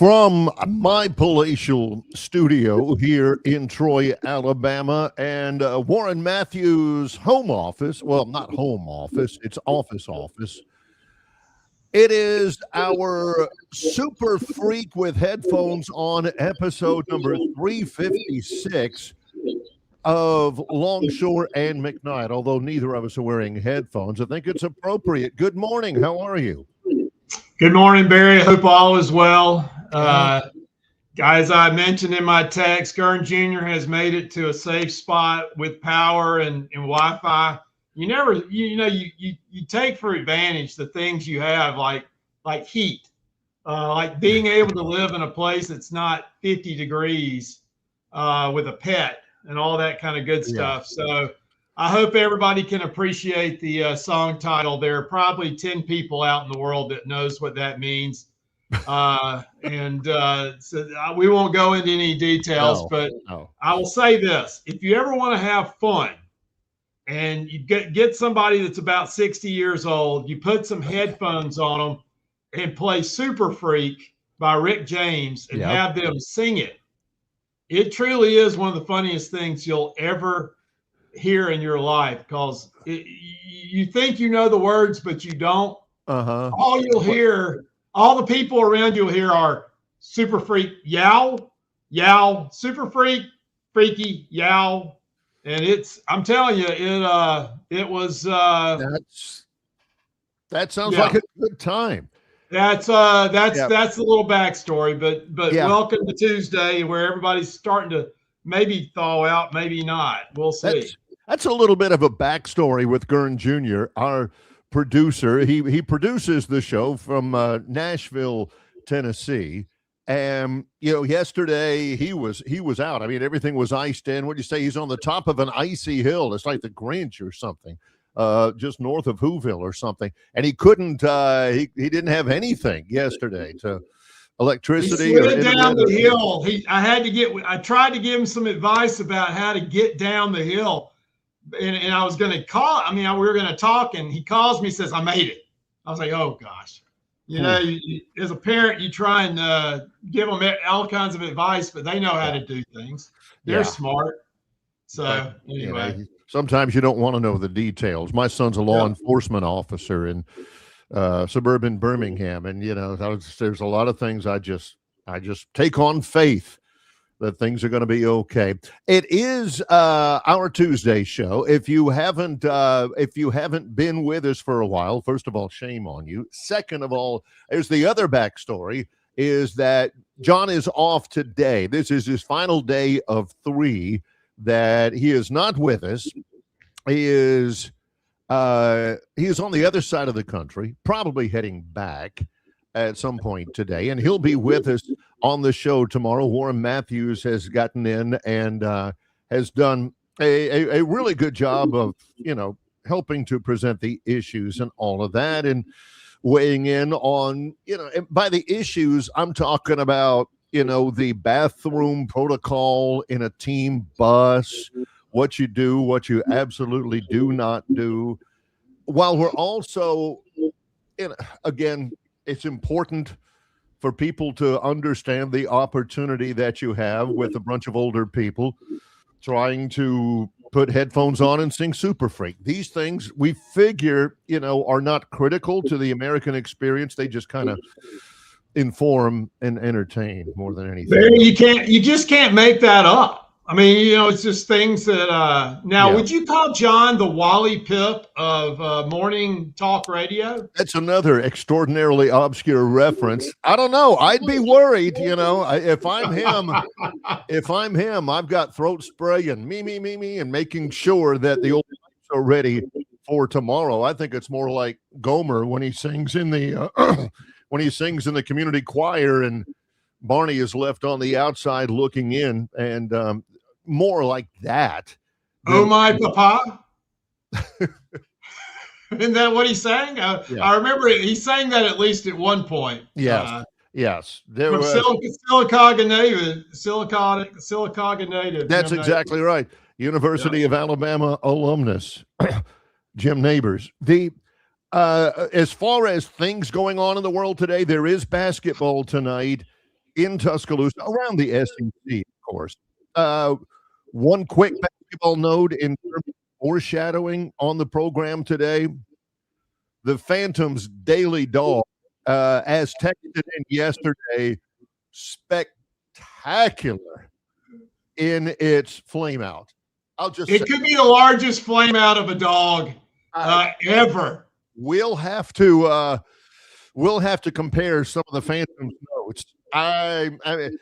From my palatial studio here in Troy, Alabama, and Warren Matthews' home office, well, not home office, it's office. It is our Super Freak with Headphones on episode number 356 of Longshore and McKnight, although neither of us are wearing headphones. I think it's appropriate. Good morning. How are you? Good morning, Barry. I hope all is well. Guys, I mentioned in my text, Gurn Jr. has made it to a safe spot with power and Wi-Fi. You take for advantage the things you have, like heat, like being able to live in a place that's not 50 degrees with a pet and all that kind of good stuff. So I hope everybody can appreciate the song title. There are probably 10 people out in the world that knows what that means. So we won't go into any details, but I will say this. If you ever want to have fun and you get somebody that's about 60 years old, you put some headphones on them and play Super Freak by Rick James and have them sing it. It truly is one of the funniest things you'll ever hear in your life, because you think you know the words, but you don't. All you'll hear, all the people around you'll hear are Super Freak, yow, yow, Super Freak, freaky, yow. And I'm telling you, it was that sounds like a good time. That's the little backstory, but welcome to Tuesday, where everybody's starting to maybe thaw out, maybe not. We'll see. That's a little bit of a backstory with Gurn Jr., our producer. He produces the show from Nashville, Tennessee. And yesterday he was out. I mean, everything was iced in. What do you say? He's on the top of an icy hill. It's like the Grinch or something, just north of Whoville or something. And he couldn't. He didn't have anything yesterday to electricity. He slid down the hill. I tried to give him some advice about how to get down the hill, and I was going to call. I mean, we were going to talk, and he calls me, says, "I made it." I was like, "Oh gosh." As a parent, you try and give them all kinds of advice, but they know how to do things. They're smart. So anyway, sometimes you don't want to know the details. My son's a law enforcement officer in suburban Birmingham, and there's a lot of things I just take on faith that things are going to be okay. It is our Tuesday show. If you haven't been with us for a while, first of all, shame on you. Second of all, there's the other backstory, is that John is off today. This is his final day of 3 that he is not with us. He is on the other side of the country, probably heading back at some point today, and he'll be with us on the show tomorrow. Warren Matthews has gotten in and has done a really good job of helping to present the issues and all of that, and weighing in on and by the issues I'm talking about the bathroom protocol in a team bus, what you do, what you absolutely do not do, while we're also again, it's important for people to understand the opportunity that you have with a bunch of older people trying to put headphones on and sing Super Freak. These things we figure, are not critical to the American experience. They just kind of inform and entertain more than anything. You just can't make that up. I mean, it's just things that would you call John the Wally Pipp of morning talk radio? That's another extraordinarily obscure reference. I don't know. I'd be worried, if I'm him, I've got throat spray and me, and making sure that the old lights are ready for tomorrow. I think it's more like Gomer when he sings in the community choir and Barney is left on the outside looking in, and more like that. Oh my papa. Isn't that what he sang? I remember he sang that at least at one point. Yes. Yes. There was Silicaga native. That's exactly right. University of Alabama alumnus, Jim Neighbors. As far as things going on in the world today, there is basketball tonight in Tuscaloosa, around the SEC, of course. One quick basketball note in terms of foreshadowing on the program today. The Phantoms' Daily Dog, as texted in yesterday, spectacular in its flame out. It could be the largest flame out of a dog ever. We'll have to compare some of the Phantoms notes. I mean,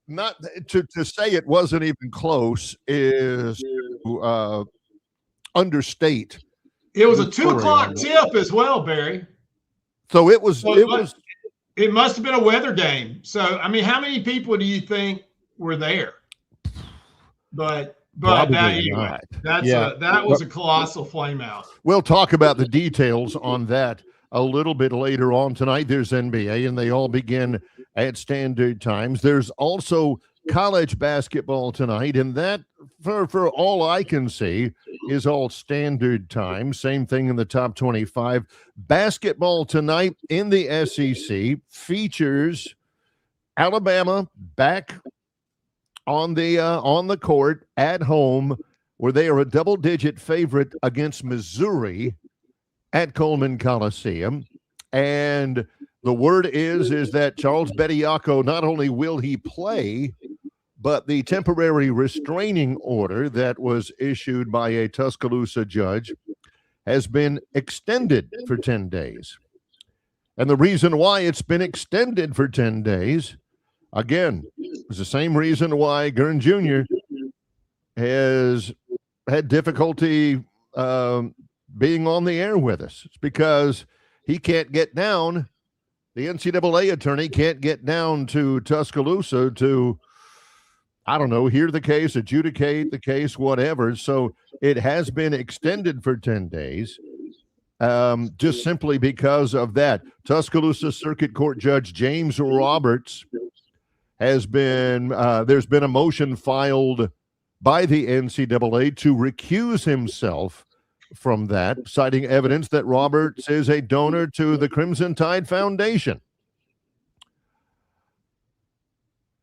not to say it wasn't even close is to understate. It was a 2:00 tip as well, Barry. So it was. It must have been a weather game. So I mean, how many people do you think were there? But anyway, that was a colossal flame out. We'll talk about the details on that a little bit later on tonight. There's NBA, and they all begin at standard times. There's also college basketball tonight, and that, for all I can see, is all standard time. Same thing in the top 25. Basketball tonight in the SEC features Alabama back on the court at home, where they are a double-digit favorite against Missouri at Coleman Coliseum. And the word is that Charles Bediako, not only will he play, but the temporary restraining order that was issued by a Tuscaloosa judge has been extended for 10 days. And the reason why it's been extended for 10 days, again, is the same reason why Gurn Jr. has had difficulty being on the air with us. It's because he can't get down. The NCAA attorney can't get down to Tuscaloosa to, I don't know, hear the case, adjudicate the case, whatever. So it has been extended for 10 days, just simply because of that. Tuscaloosa Circuit Court Judge James Roberts has been, there's been a motion filed by the NCAA to recuse himself from that, citing evidence that Roberts is a donor to the Crimson Tide Foundation.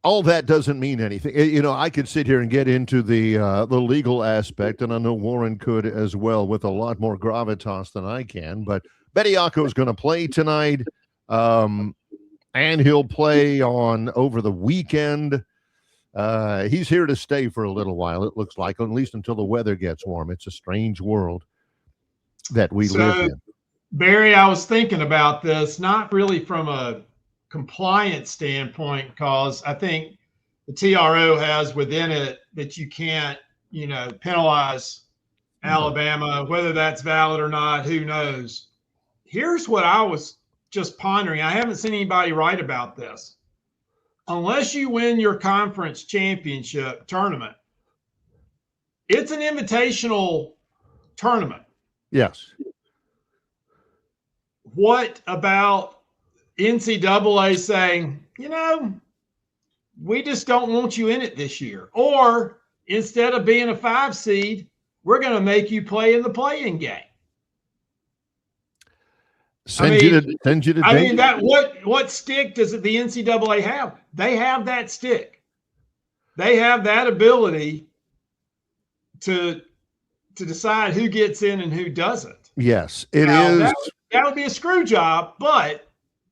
All that doesn't mean anything. You know, I could sit here and get into the legal aspect, and I know Warren could as well with a lot more gravitas than I can. But Bediako is going to play tonight, and he'll play on over the weekend. He's here to stay for a little while, it looks like, at least until the weather gets warm. It's a strange world that we live in. Barry, I was thinking about this, not really from a compliance standpoint, because I think the TRO has within it that you can't, penalize Alabama, whether that's valid or not, who knows. Here's what I was just pondering. I haven't seen anybody write about this. Unless you win your conference championship tournament, it's an invitational tournament. Yes. What about NCAA saying, we just don't want you in it this year? Or instead of being a 5 seed, we're going to make you play in the play-in game. Send you to what stick does the NCAA have? They have that stick. They have that ability to decide who gets in and who doesn't. Yes, it is. That would be a screw job, but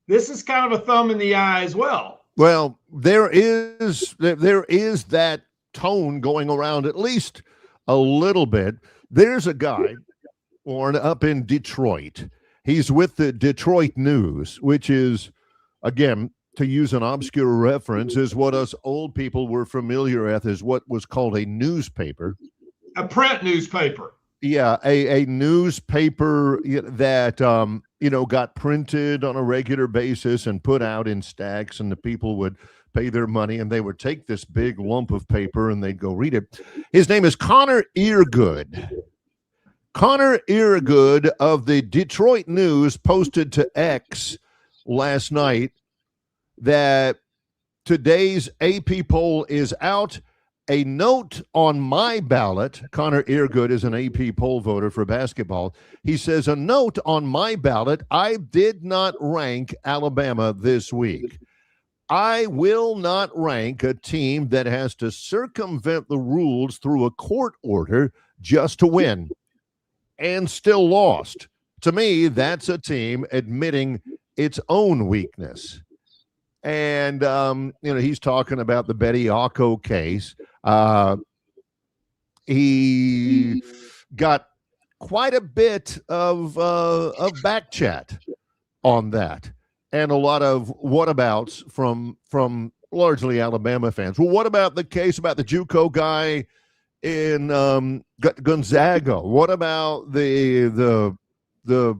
this is kind of a thumb in the eye as well. Well, there is that tone going around, at least a little bit. There's a guy, Warren, up in Detroit. He's with the Detroit News, which is, again, to use an obscure reference, is what us old people were familiar with as what was called a newspaper. A print newspaper. Yeah, a newspaper that, got printed on a regular basis and put out in stacks, and the people would pay their money, and they would take this big lump of paper, and they'd go read it. His name is Connor Eargood. Connor Eargood of the Detroit News posted to X last night that today's AP poll is out. A note on my ballot. Connor Eargood is an AP poll voter for basketball. He says, a note on my ballot, I did not rank Alabama this week. I will not rank a team that has to circumvent the rules through a court order just to win and still lost. To me, that's a team admitting its own weakness. And, he's talking about the Bediako case. He got quite a bit of back chat on that, and a lot of whatabouts from largely Alabama fans. Well, what about the case about the JUCO guy in Gonzaga? What about the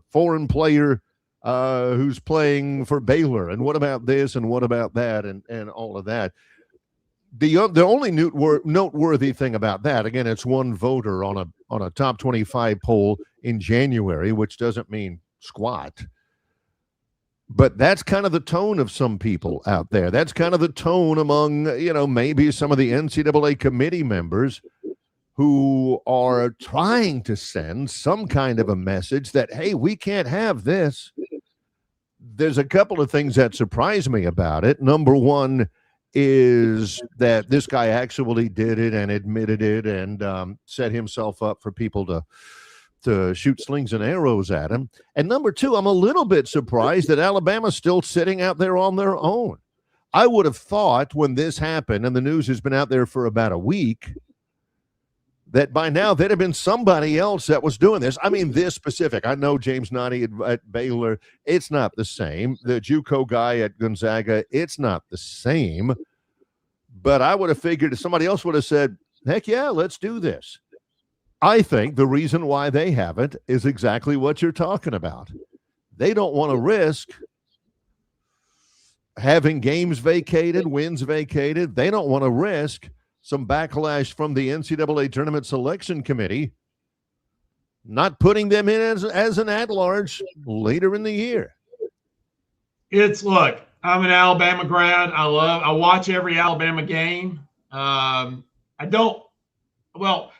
foreign player who's playing for Baylor? And what about this? And what about that? And all of that. The only noteworthy thing about that, again, it's one voter on a top 25 poll in January, which doesn't mean squat. But that's kind of the tone of some people out there. That's kind of the tone among, maybe some of the NCAA committee members who are trying to send some kind of a message that, hey, we can't have this. There's a couple of things that surprise me about it. Number one is that this guy actually did it and admitted it and set himself up for people to shoot slings and arrows at him. And number two, I'm a little bit surprised that Alabama's still sitting out there on their own. I would have thought when this happened, and the news has been out there for about a week, that by now there'd have been somebody else that was doing this. I mean, this specific. I know James Nottie at Baylor, it's not the same. The JUCO guy at Gonzaga, it's not the same. But I would have figured if somebody else would have said, heck yeah, let's do this. I think the reason why they haven't is exactly what you're talking about. They don't want to risk having games vacated, wins vacated. They don't want to risk some backlash from the NCAA Tournament Selection Committee not putting them in as an at-large later in the year. Look, I'm an Alabama grad. I watch every Alabama game.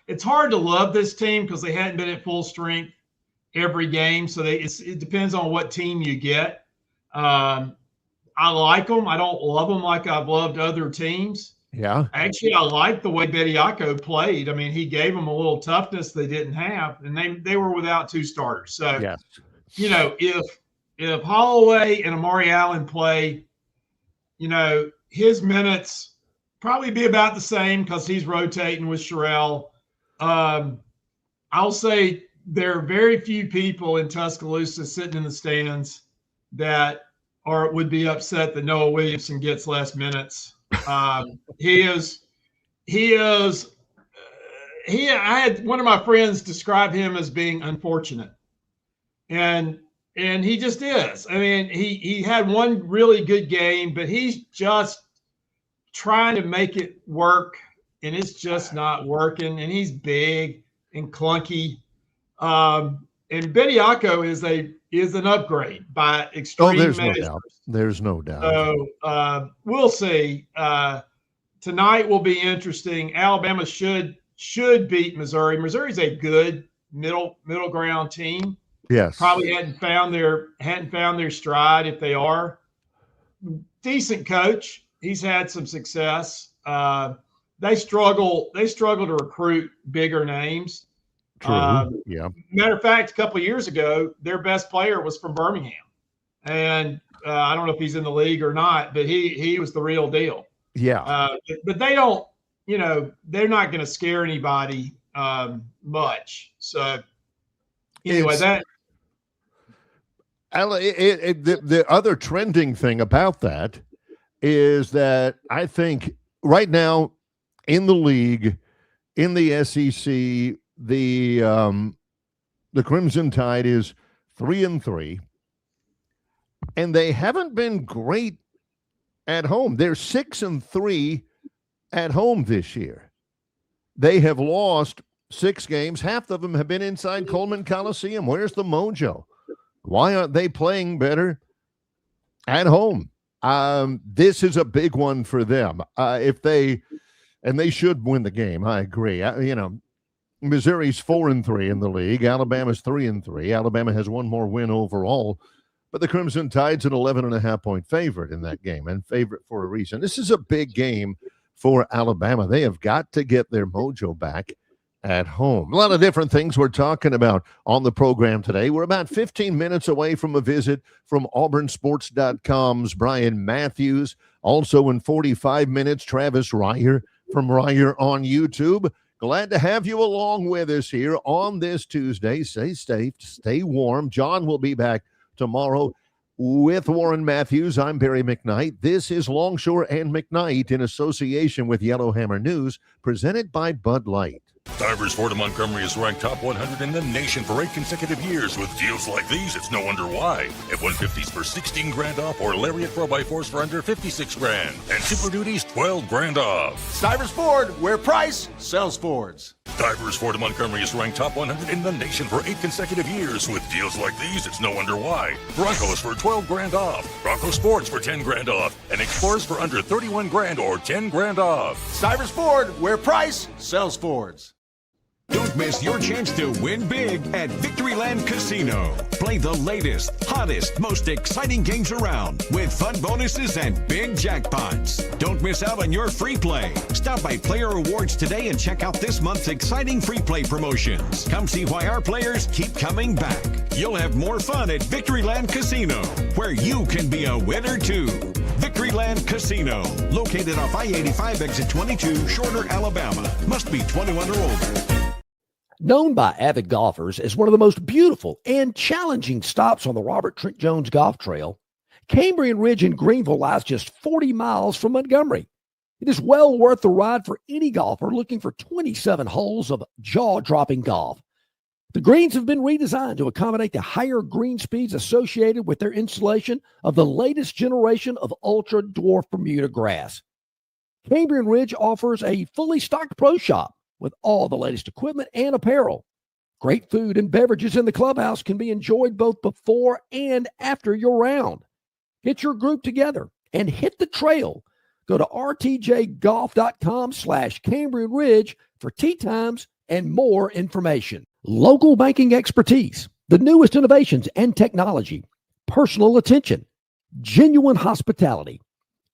It's hard to love this team because they hadn't been at full strength every game. So it depends on what team you get. I like them. I don't love them like I've loved other teams. Yeah. Actually, I like the way Bediako played. I mean, he gave them a little toughness they didn't have, and they were without two starters. So, yes. If Holloway and Amari Allen play, his minutes probably be about the same because he's rotating with Sherrell. I'll say there are very few people in Tuscaloosa sitting in the stands that would be upset that Noah Williamson gets less minutes. I had one of my friends describe him as being unfortunate, and he just is. I mean, he had one really good game, but he's just trying to make it work, and it's just not working. And he's big and clunky. And Bediako is an upgrade by extreme measures. No doubt. There's no doubt. So we'll see. Tonight will be interesting. Alabama should beat Missouri. Missouri's a good middle ground team. Yes. Probably hadn't found their stride if they are. Decent coach. He's had some success. They struggle to recruit bigger names. True. Yeah. Matter of fact, a couple of years ago, their best player was from Birmingham, and I don't know if he's in the league or not, but he was the real deal. Yeah. But they don't, they're not going to scare anybody much. So anyway, the other trending thing about that is that I think right now in the league, in the SEC, the Crimson Tide is 3-3, and they haven't been great at home. They're 6-3 at home this year. They have lost 6 games. Half of them have been inside Coleman Coliseum. Where's the mojo? Why aren't they playing better at home? This is a big one for them. They should win the game. I agree. Missouri's 4-3 in the league. Alabama's 3-3. Alabama has one more win overall but the Crimson Tide's an 11.5-point favorite in that game, and favorite for a reason. This is a big game for Alabama. They have got to get their mojo back at home. A lot of different things we're talking about on the program today. We're about 15 minutes away from a visit from auburnsports.com's Brian Matthews. Also in 45 minutes, Travis Ryer from Ryer on YouTube. Glad to have you along with us here on this Tuesday. Stay safe, stay warm. John will be back tomorrow with Warren Matthews. I'm Barry McKnight. This is Longshore and McKnight in association with Yellowhammer News, presented by Bud Light. Divers Ford of Montgomery is ranked top 100 in the nation for 8 consecutive years. With deals like these, it's no wonder why. F-150s for 16 grand off, or Lariat 4x4s for under 56 grand. And Super Duties, 12 grand off. Divers Ford, where price sells Fords. Divers Ford of Montgomery is ranked top 100 in the nation for 8 consecutive years. With deals like these, it's no wonder why. Broncos for 12 grand off. Bronco Sports for 10 grand off. And Explorers for under 31 grand or 10 grand off. Divers Ford, where price sells Fords. Don't miss your chance to win big at Victoryland Casino. Play the latest, hottest, most exciting games around with fun bonuses and big jackpots. Don't miss out on your free play. Stop by Player Rewards today and check out this month's exciting free play promotions. Come see why our players keep coming back. You'll have more fun at Victoryland Casino, where you can be a winner too. Victoryland Casino, located off I-85 exit 22, Shorter, Alabama. Must be 21 or older. Known by avid golfers as one of the most beautiful and challenging stops on the Robert Trent Jones Golf Trail, Cambrian Ridge in Greenville lies just 40 miles from Montgomery. It is well worth the ride for any golfer looking for 27 holes of jaw-dropping golf. The greens have been redesigned to accommodate the higher green speeds associated with their installation of the latest generation of ultra-dwarf Bermuda grass. Cambrian Ridge offers a fully stocked pro shop with all the latest equipment and apparel. Great food and beverages in the clubhouse can be enjoyed both before and after your round. Get your group together and hit the trail. Go to rtjgolf.com/Cambrian Ridge for tee times and more information. Local banking expertise, the newest innovations and technology, personal attention, genuine hospitality.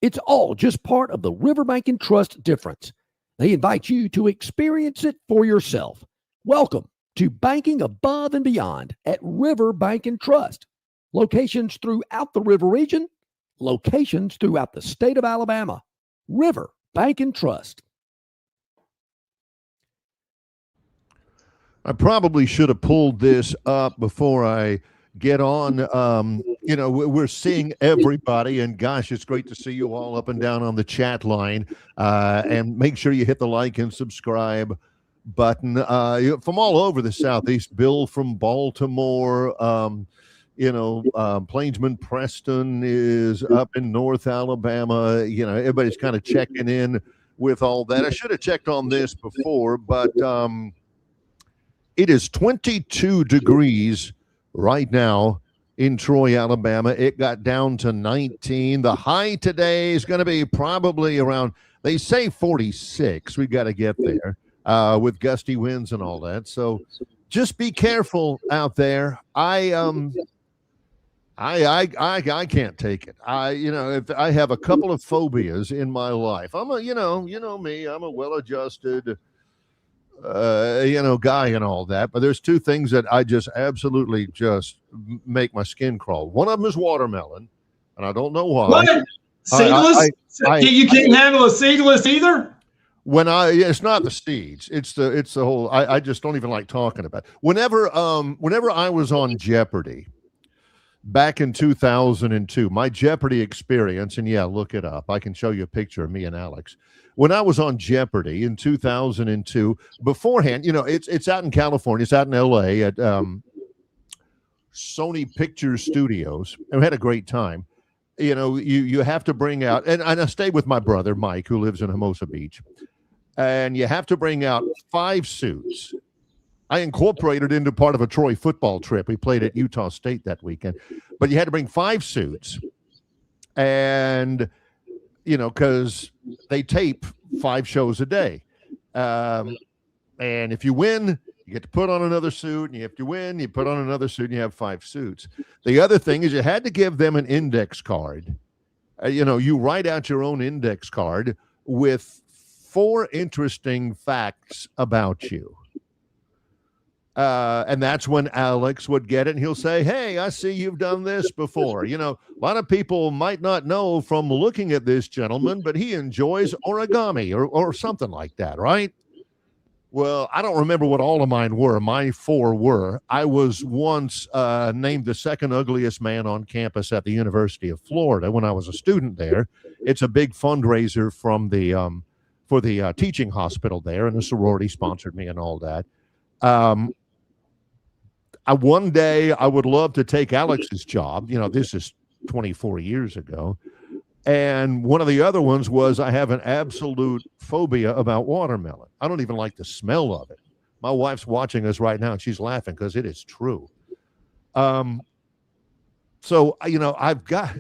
It's all just part of the Riverbank and Trust difference. They invite you to experience it for yourself. Welcome to Banking Above and Beyond at River Bank and Trust. Locations throughout the River region, locations throughout the state of Alabama. River Bank and Trust. I probably should have pulled this up before I get on. We're seeing everybody, and gosh, it's great to see you all up and down on the chat line. And make sure you hit the like and subscribe button. From all over the Southeast, Bill from Baltimore, Plainsman Preston is up in North Alabama. Everybody's kind of checking in with all that. I should have checked on this before, but it is 22 degrees right now in Troy, Alabama. It got down to 19. The high today is going to be probably around, they say 46. We got to get there with gusty winds and all that. So just be careful out there. I can't take it. If I have a couple of phobias in my life. I'm a, me, I'm a well-adjusted guy and all that, but there's two things that I just absolutely just make my skin crawl. One of them is watermelon, and I don't know why. What? Seedless? You can't handle a seedless either? It's not the seeds, it's the whole, I just don't even like talking about it. Whenever I was on Jeopardy back in 2002, my Jeopardy experience, and yeah, look it up. I can show you a picture of me and Alex. When I was on Jeopardy in 2002, beforehand, it's out in California, it's out in LA at Sony Pictures Studios, and we had a great time. You have to bring out, and I stayed with my brother, Mike, who lives in Hermosa Beach, and you have to bring out 5 suits. I incorporated into part of a Troy football trip. We played at Utah State that weekend, but you had to bring 5 suits, and because they tape 5 shows a day. And if you win, You get to put on another suit, and if you win, you put on another suit, and you have 5 suits. The other thing is you had to give them an index card. You write out your own index card with 4 interesting facts about you. And that's when Alex would get it, and he'll say, hey, I see you've done this before. A lot of people might not know from looking at this gentleman, but he enjoys origami or something like that, right? Well, I don't remember what all of mine were. My 4 were. I was once named the second ugliest man on campus at the University of Florida when I was a student there. It's a big fundraiser from for the teaching hospital there, and the sorority sponsored me and all that. One day I would love to take Alex's job. This is 24 years ago. And one of the other ones was I have an absolute phobia about watermelon. I don't even like the smell of it. My wife's watching us right now, and she's laughing because it is true. So, I've got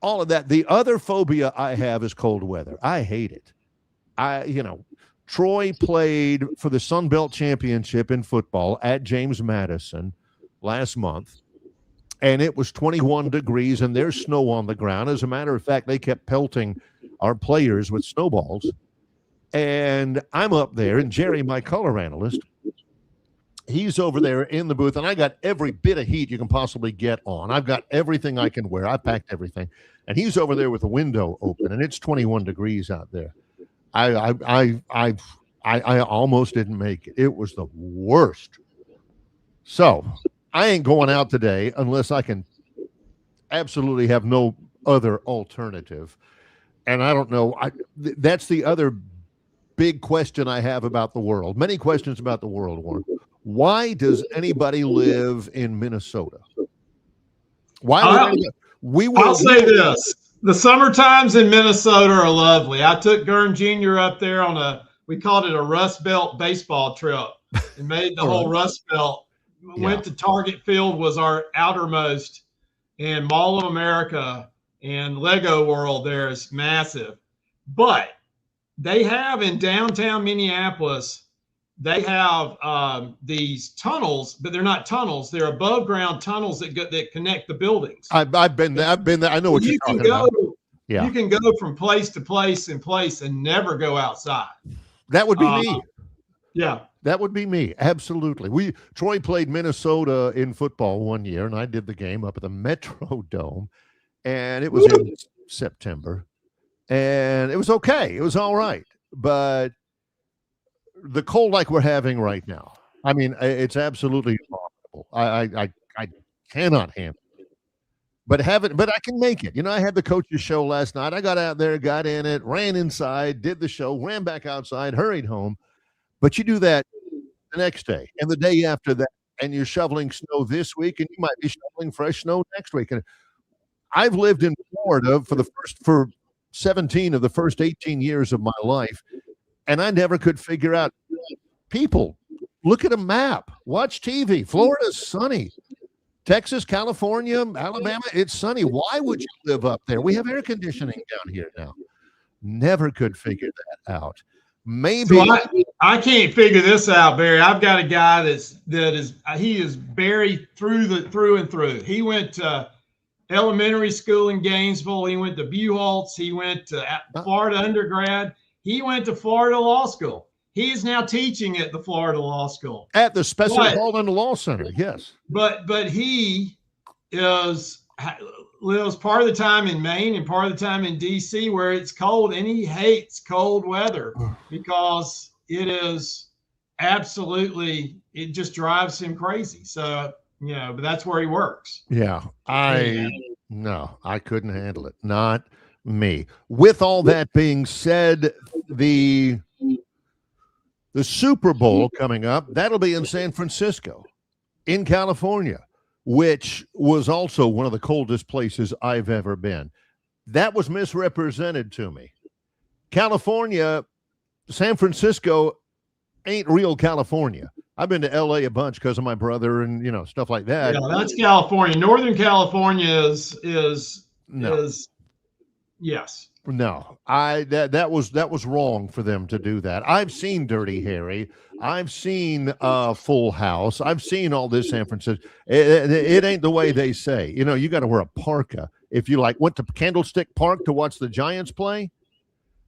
all of that. The other phobia I have is cold weather. I hate it. Troy played for the Sun Belt Championship in football at James Madison last month. And it was 21 degrees, and there's snow on the ground. As a matter of fact, they kept pelting our players with snowballs. And I'm up there, and Jerry, my color analyst, he's over there in the booth, and I got every bit of heat you can possibly get on. I've got everything I can wear. I packed everything. And he's over there with the window open, and it's 21 degrees out there. I almost didn't make it. It was the worst. So I ain't going out today unless I can absolutely have no other alternative. And I don't know. That's the other big question I have about the world. Many questions about the world, Warren. Why does anybody live in Minnesota? Why? I'll say this. The summer times in Minnesota are lovely. I took Gurn Jr. up there on we called it a Rust Belt baseball trip, and made the whole Rust Belt. Went to Target Field, was our outermost, and Mall of America and Lego World there is massive. But they have in downtown Minneapolis, they have these tunnels, but they're not tunnels. They're above ground tunnels that connect the buildings. I've been there. I know what you're talking about. Yeah. You can go from place to place and never go outside. That would be me. Yeah. That would be me. Absolutely. Troy played Minnesota in football one year, and I did the game up at the Metro Dome, and it was in September, and it was okay. It was all right. But the cold like we're having right now, I mean, it's absolutely abominable. I cannot handle it. But I can make it. I had the coach's show last night. I got out there, got in it, ran inside, did the show, ran back outside, hurried home. But you do that the next day and the day after that, and you're shoveling snow this week, and you might be shoveling fresh snow next week. And I've lived in Florida for 17 of the first 18 years of my life, and I never could figure out. People, look at a map, watch TV. Florida's sunny. Texas, California, Alabama, it's sunny. Why would you live up there? We have air conditioning down here now. Never could figure that out. Maybe so I can't figure this out, Barry. I've got a guy he is Barry through and through. He went to elementary school in Gainesville. He went to Buchholz. He went to Florida undergrad. He went to Florida Law School. He's now teaching at the Florida Law School at the Spencer Holland Law Center. Yes, but he lives part of the time in Maine and part of the time in DC where it's cold, and he hates cold weather because it is absolutely, it just drives him crazy. So, but that's where he works. Yeah. I couldn't handle it. Not me. With all that being said, the Super Bowl coming up, that'll be in San Francisco, in California, which was also one of the coldest places I've ever been. That was misrepresented to me. California, San Francisco ain't real California. I've been to LA a bunch because of my brother and, stuff like that. Yeah, that's California. Northern California is yes. No, that was wrong for them to do that. I've seen Dirty Harry. I've seen Full House. I've seen all this San Francisco. It ain't the way they say. You know, you got to wear a parka. If you went to Candlestick Park to watch the Giants play,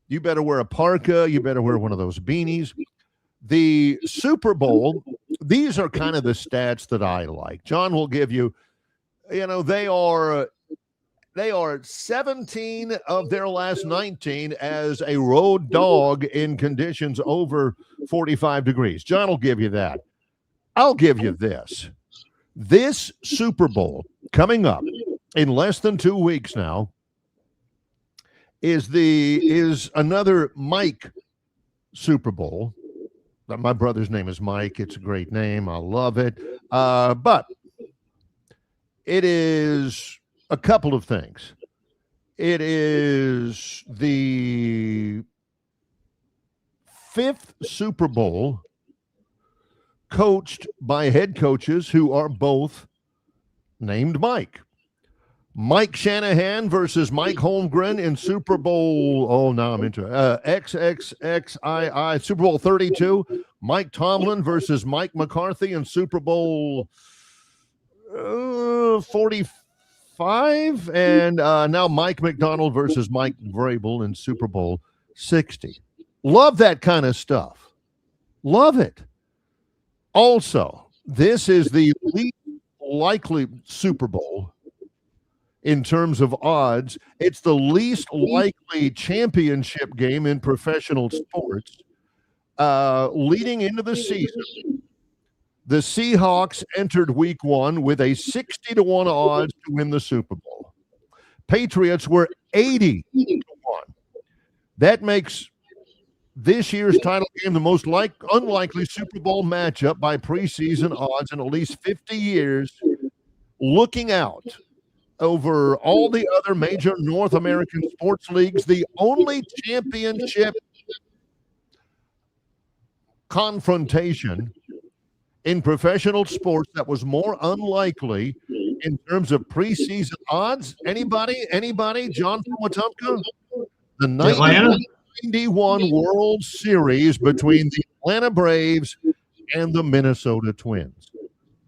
you better wear a parka. You better wear one of those beanies. The Super Bowl, these are kind of the stats that I like. John will give you, they are 17 of their last 19 as a road dog in conditions over 45 degrees. John will give you that. I'll give you this. This Super Bowl coming up in less than 2 weeks now is another Mike Super Bowl. My brother's name is Mike. It's a great name. I love it. But it is a couple of things. It is the 5th Super Bowl coached by head coaches who are both named Mike. Mike Shanahan versus Mike Holmgren in Super Bowl. Oh, now I'm into it. XXXII Super Bowl 32. Mike Tomlin versus Mike McCarthy in Super Bowl 45. And now Mike McDonald versus Mike Vrabel in Super Bowl 60. Love that kind of stuff. Love it. Also, this is the least likely Super Bowl in terms of odds. It's the least likely championship game in professional sports. Leading into the season, the Seahawks entered week 1 with a 60-1 odds to win the Super Bowl. Patriots were 80-1. That makes this year's title game the most unlikely Super Bowl matchup by preseason odds in at least 50 years. Looking out over all the other major North American sports leagues, the only championship confrontation in professional sports that was more unlikely in terms of preseason odds. Anybody? John from Wetumpka? The 1991 World Series between the Atlanta Braves and the Minnesota Twins.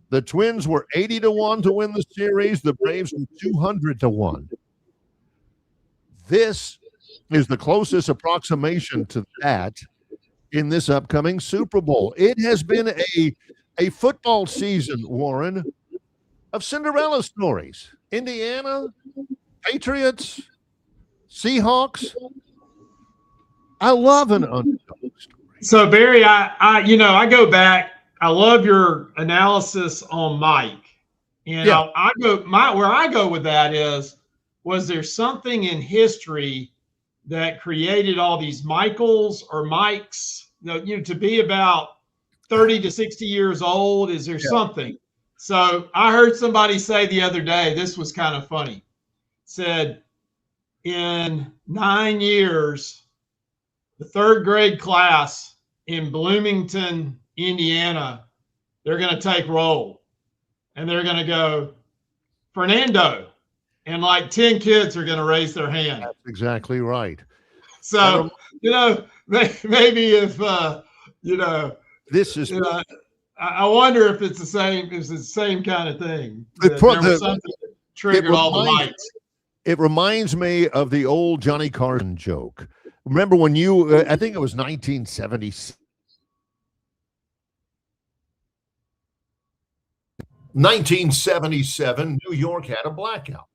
The Twins were 80-1 to win the series. The Braves were 200-1. This is the closest approximation to that in this upcoming Super Bowl. It has been a football season, Warren, of Cinderella stories. Indiana, Patriots, Seahawks. I love an underdog story. So Barry, I go back. I love your analysis on Mike, and yeah. where I go with that is, was there something in history that created all these Michaels or Mikes? To be about 30 to 60 years old, is there something? So I heard somebody say the other day, this was kind of funny, said in 9 years, the 3rd grade class in Bloomington, Indiana, they're going to take roll and they're going to go, Fernando. And like 10 kids are going to raise their hand. That's exactly right. So, maybe if, this is, I wonder if it's the same kind of thing. There was something that triggered all the lights. It reminds me of the old Johnny Carson joke. Remember when I think it was 1976. 1977, New York had a blackout.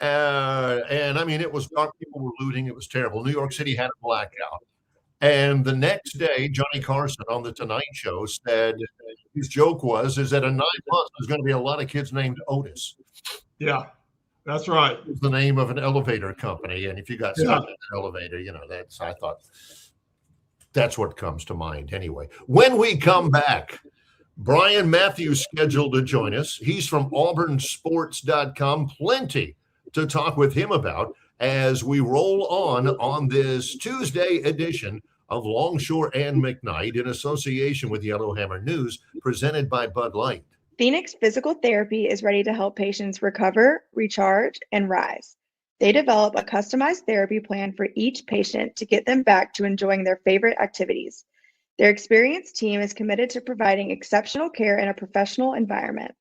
And I mean, it was dark. People were looting. It was terrible. New York City had a blackout. And the next day, Johnny Carson on the Tonight Show said his joke is that in 9 months, there's going to be a lot of kids named Otis. Yeah, that's right. It's the name of an elevator company. And if you got stuck in an elevator, I thought that's what comes to mind anyway. When we come back, Brian Matthews scheduled to join us. He's from auburnsports.com. Plenty to talk with him about as we roll on this Tuesday edition of Longshore and McKnight in association with Yellowhammer News, presented by Bud Light. Phoenix Physical Therapy is ready to help patients recover, recharge, and rise. They develop a customized therapy plan for each patient to get them back to enjoying their favorite activities. Their experienced team is committed to providing exceptional care in a professional environment.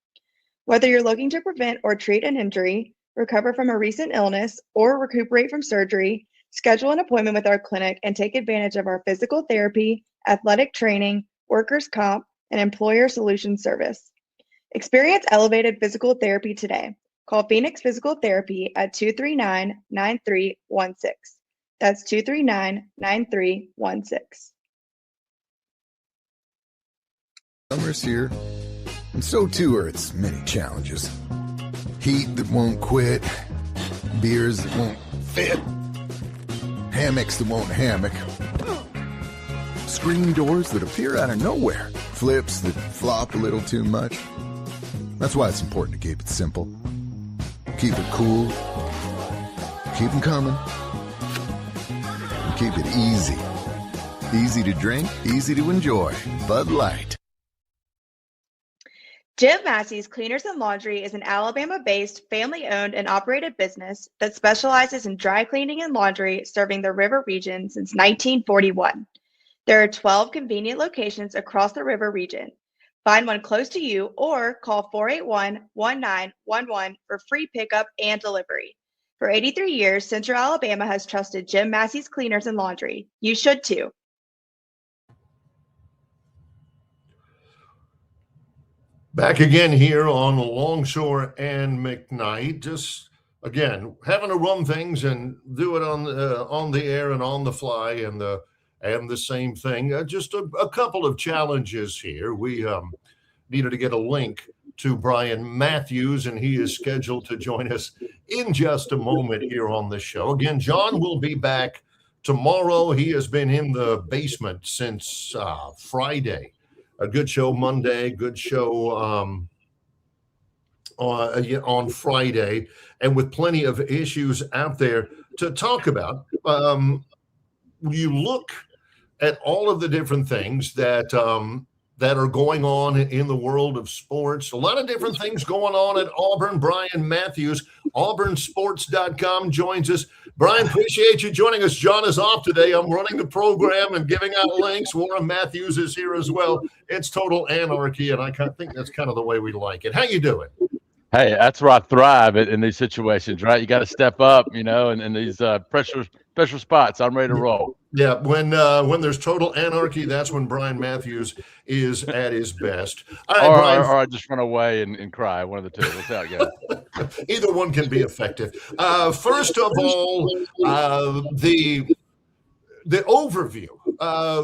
Whether you're looking to prevent or treat an injury, recover from a recent illness, or recuperate from surgery, schedule an appointment with our clinic and take advantage of our physical therapy, athletic training, workers' comp, and employer solutions service. Experience elevated physical therapy today. Call Phoenix Physical Therapy at 239-9316. That's 239-9316. Summer's here, and so too are its many challenges. Heat that won't quit, beers that won't fit, hammocks that won't hammock, screen doors that appear out of nowhere, flips that flop a little too much. That's why it's important to keep it simple. Keep it cool, keep them coming, and keep it easy. Easy to drink, easy to enjoy. Bud Light. Jim Massey's Cleaners and Laundry is an Alabama-based, family-owned and operated business that specializes in dry cleaning and laundry, serving the river region since 1941. There are 12 convenient locations across the river region. Find one close to you or call 481-1911 for free pickup and delivery. For 83 years, Central Alabama has trusted Jim Massey's Cleaners and Laundry. You should too. Back again here on Longshore and McKnight. Just again having to run things and do it on the air and on the fly and the same thing. Just a couple of challenges here. We needed to get a link to Brian Matthews, and he is scheduled to join us in just a moment here on the show. Again, John will be back tomorrow. He has been in the basement since Friday. A good show Monday, good show on Friday, and with plenty of issues out there to talk about. You look at all of the different things that are going on in the world of sports. A lot of different things going on at Auburn. Brian Matthews, auburnsports.com, joins us. Brian, appreciate you joining us. John is off today. I'm running the program and giving out links. Warren Matthews is here as well. It's total anarchy, and I think that's kind of the way we like it. How you doing? Hey, that's where I thrive in these situations, right? You got to step up, in these pressure spots. I'm ready to roll. Yeah, when there's total anarchy, that's when Brian Matthews is at his best. All right, Brian. Or I just run away and cry. One of the two. That's how it goes. Either one can be effective. First of all, the overview,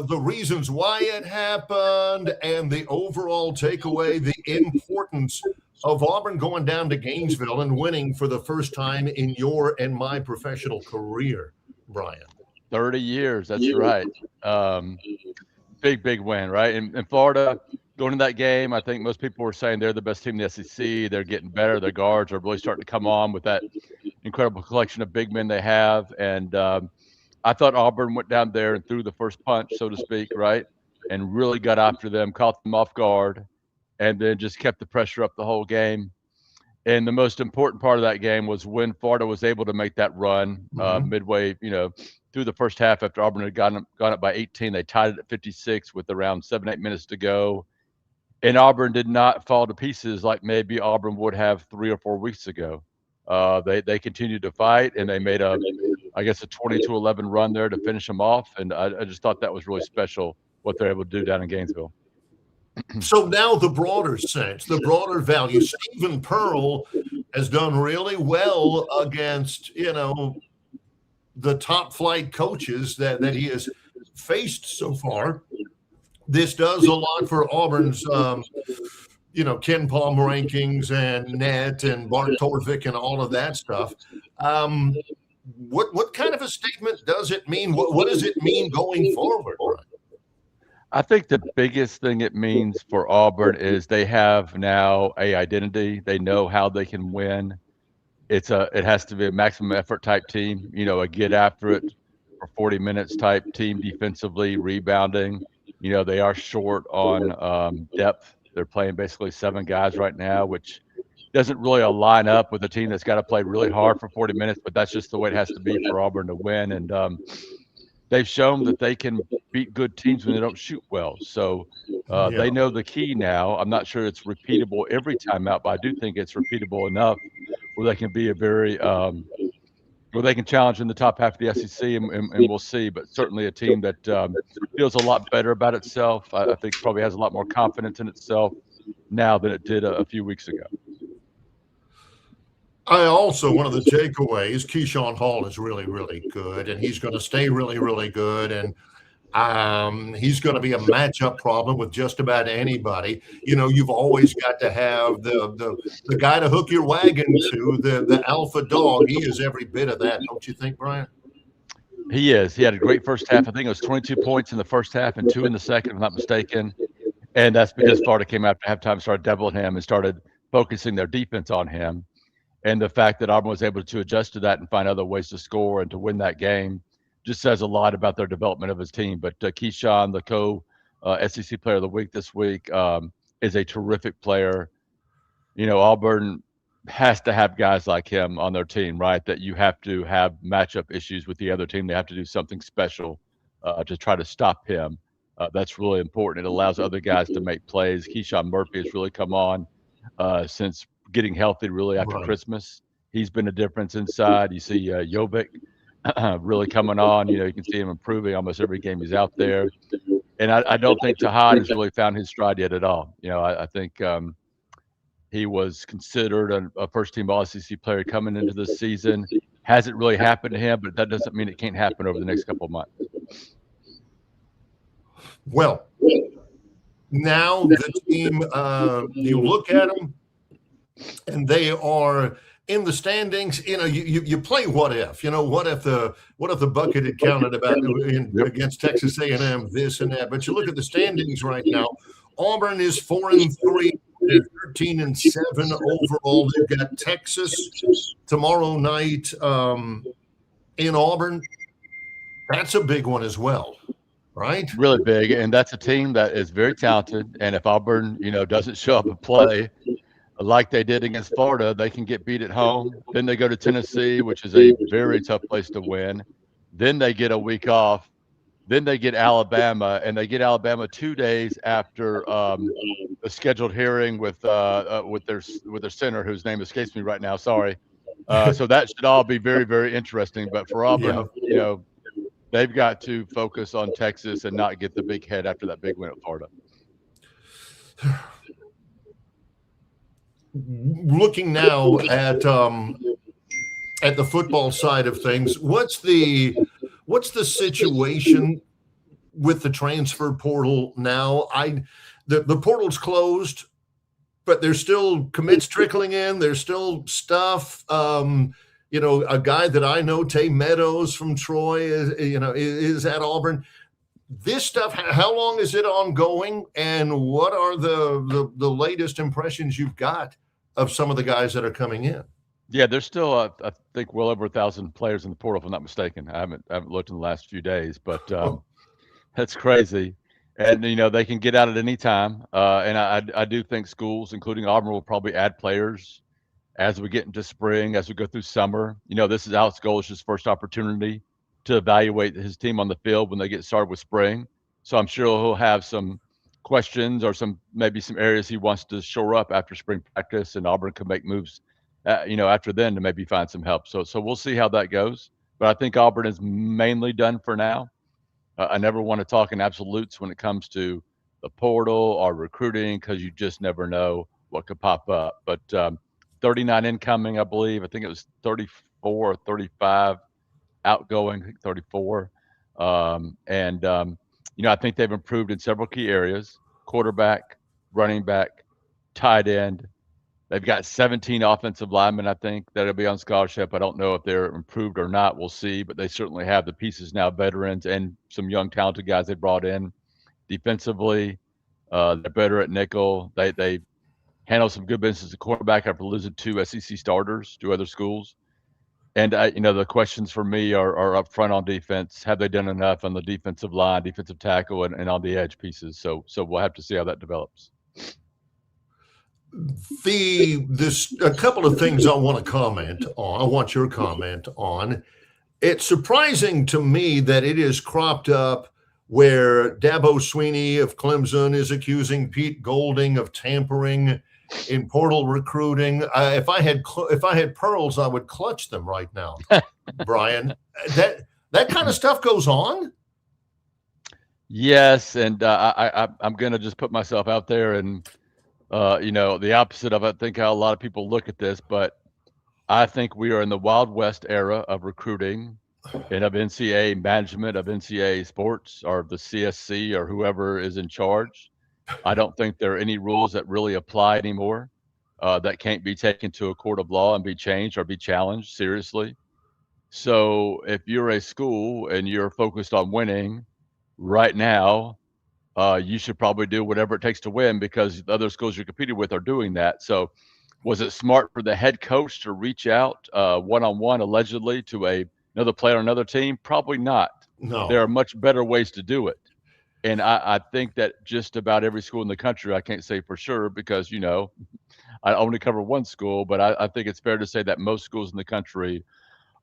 the reasons why it happened, and the overall takeaway, the importance of Auburn going down to Gainesville and winning for the first time in your and my professional career, Brian. 30 years, that's right. Big win, right? In Florida, going to that game, I think most people were saying they're the best team in the SEC. They're getting better. Their guards are really starting to come on with that incredible collection of big men they have. And I thought Auburn went down there and threw the first punch, so to speak, right? And really got after them, caught them off guard, and then just kept the pressure up the whole game. And the most important part of that game was when Florida was able to make that run midway, through the first half after Auburn had gone up by 18. They tied it at 56 with around 7-8 minutes to go. And Auburn did not fall to pieces like maybe Auburn would have 3 or 4 weeks ago. They continued to fight, and they made a 20-11 run there to finish them off. And I just thought that was really special what they're able to do down in Gainesville. So now the broader sense, the broader value. Stephen Pearl has done really well against, the top flight coaches that he has faced so far. This does a lot for Auburn's, Ken Palm rankings and Net and Bart Torvik and all of that stuff. What kind of a statement does it mean? What does it mean going forward? I think the biggest thing it means for Auburn is they have now a identity. They know how they can win. It has to be a maximum effort type team, a get after it for 40 minutes type team defensively, rebounding. They are short on depth. They're playing basically 7 guys right now, which doesn't really line up with a team that's got to play really hard for 40 minutes, but that's just the way it has to be for Auburn to win. And they've shown that they can beat good teams when they don't shoot well. So they know the key now. I'm not sure it's repeatable every time out, but I do think it's repeatable enough where they can be a very where they can challenge in the top half of the SEC, and we'll see. But certainly a team that feels a lot better about itself. I think probably has a lot more confidence in itself now than it did a few weeks ago. I also, one of the takeaways, Keyshawn Hall is really, really good, and he's going to stay really, really good. And he's going to be a matchup problem with just about anybody. You know, you've always got to have the guy to hook your wagon to, the alpha dog. He is every bit of that, don't you think, Brian? He is. He had a great first half. I think it was 22 points in the first half and 2 in the second, if I'm not mistaken. And that's because Florida came after halftime, started doubling him, and started focusing their defense on him. And the fact that Auburn was able to adjust to that and find other ways to score and to win that game just says a lot about their development of his team. But Keyshawn, the SEC Player of the Week this week, is a terrific player. You know, Auburn has to have guys like him on their team, right? That you have to have matchup issues with the other team. They have to do something special to try to stop him. That's really important. It allows other guys to make plays. Keyshawn Murphy has really come on since getting healthy really after Christmas. He's been a difference inside. You see Jovic really coming on. You know, you can see him improving almost every game he's out there. And I don't think Tahad has really found his stride yet at all. You know, I think he was considered a first-team All-SEC player coming into this season. Hasn't really happened to him, but that doesn't mean it can't happen over the next couple of months. Well, now the team, you look at them, and they are in the standings. You know, you play what if. You know, what if the bucket had counted about against Texas A&M, this and that. But you look at the standings right now. Auburn is 4-3, 13-7 overall. They've got Texas tomorrow night in Auburn. That's a big one as well, right? Really big, and that's a team that is very talented. And if Auburn, you know, doesn't show up and play like they did against Florida, they can get beat at home. Then they go to Tennessee, which is a very tough place to win. Then they get a week off. Then they get Alabama, and they get Alabama 2 days after a scheduled hearing with their center, whose name escapes me right now. Sorry. So that should all be very, very interesting. But for Auburn, you know, they've got to focus on Texas and not get the big head after that big win at Florida. Looking now at the football side of things, what's the situation with the transfer portal now? The portal's closed, but there's still commits trickling in. There's still stuff. You know, a guy that I know, Tay Meadows from Troy, is at Auburn. This stuff, how long is it ongoing, and what are the latest impressions you've got of some of the guys that are coming in? Yeah, there's still, I think, well over 1,000 players in the portal, if I'm not mistaken. I haven't looked in the last few days, but that's crazy. And, you know, they can get out at any time. And I do think schools, including Auburn, will probably add players as we get into spring, as we go through summer. You know, this is Alex Golish's first opportunity to evaluate his team on the field when they get started with spring. So I'm sure he'll have some questions or maybe some areas he wants to shore up after spring practice, and Auburn can make moves you know, after then to maybe find some help. So we'll see how that goes. But I think Auburn is mainly done for now. I never want to talk in absolutes when it comes to the portal or recruiting, because you just never know what could pop up. But 39 incoming, I believe. I think it was 34 or 35 outgoing, I think 34. You know, I think they've improved in several key areas: quarterback, running back, tight end. They've got 17 offensive linemen, I think, that'll be on scholarship. I don't know if they're improved or not. We'll see. But they certainly have the pieces now, veterans and some young, talented guys they brought in. Defensively, they're better at nickel. They handle some good business at quarterback after losing 2 SEC starters to other schools. And, you know, the questions for me are up front on defense. Have they done enough on the defensive line, defensive tackle, and on the edge pieces? So we'll have to see how that develops. This a couple of things I want to comment on. I want your comment on. It's surprising to me that it is cropped up where Dabo Sweeney of Clemson is accusing Pete Golding of tampering in portal recruiting. If I had pearls, I would clutch them right now, Brian. That kind of stuff goes on. Yes, and I'm going to just put myself out there and the opposite of it. I think how a lot of people look at this, but I think we are in the Wild West era of recruiting and of NCAA management, of NCAA sports, or the CSC, or whoever is in charge. I don't think there are any rules that really apply anymore that can't be taken to a court of law and be changed or be challenged seriously. So if you're a school and you're focused on winning right now, you should probably do whatever it takes to win, because the other schools you're competing with are doing that. So was it smart for the head coach to reach out one-on-one allegedly to another player on another team? Probably not. No. There are much better ways to do it. And I think that just about every school in the country, I can't say for sure because, I only cover one school, but I think it's fair to say that most schools in the country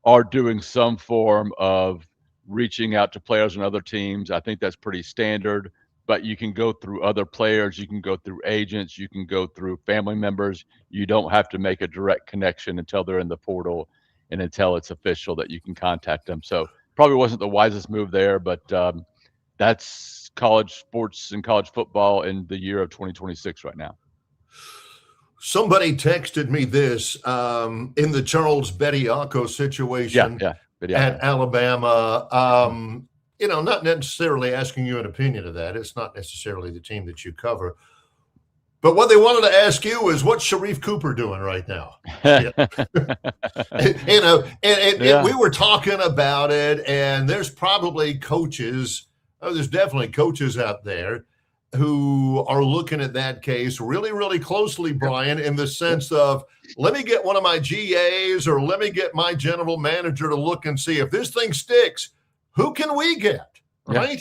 are doing some form of reaching out to players on other teams. I think that's pretty standard, but you can go through other players, you can go through agents, you can go through family members. You don't have to make a direct connection until they're in the portal and until it's official that you can contact them. So probably wasn't the wisest move there, but that's college sports and college football in the year of 2026 right now. Somebody texted me this in the Charles Bediako situation at Alabama. Not necessarily asking you an opinion of that. It's not necessarily the team that you cover. But what they wanted to ask you is, what's Sharif Cooper doing right now? We were talking about it, and there's probably coaches. There's definitely coaches out there who are looking at that case really, really closely, Brian, in the sense of, let me get one of my GAs or let me get my general manager to look and see if this thing sticks. Who can we get? Right?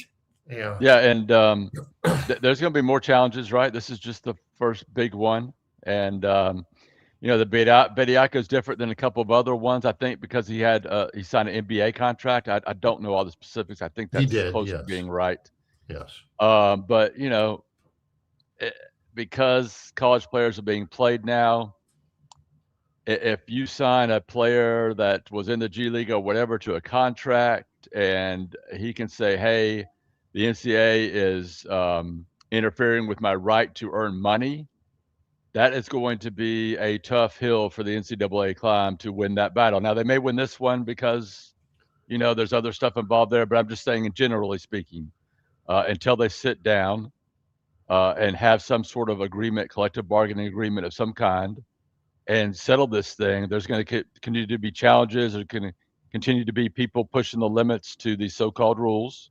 Yeah. And there's going to be more challenges, right? This is just the first big one. And, the Bediako is different than a couple of other ones, I think, because he signed an NBA contract. I don't know all the specifics. I think that's close to being right. Yes. But, because college players are being played now, if you sign a player that was in the G League or whatever to a contract and he can say, hey, the NCAA is interfering with my right to earn money, that is going to be a tough hill for the NCAA climb to win that battle. Now, they may win this one because, there's other stuff involved there, but I'm just saying, generally speaking, until they sit down and have some sort of agreement, collective bargaining agreement of some kind, and settle this thing, there's going to continue to be challenges. There's going to continue to be people pushing the limits to these so-called rules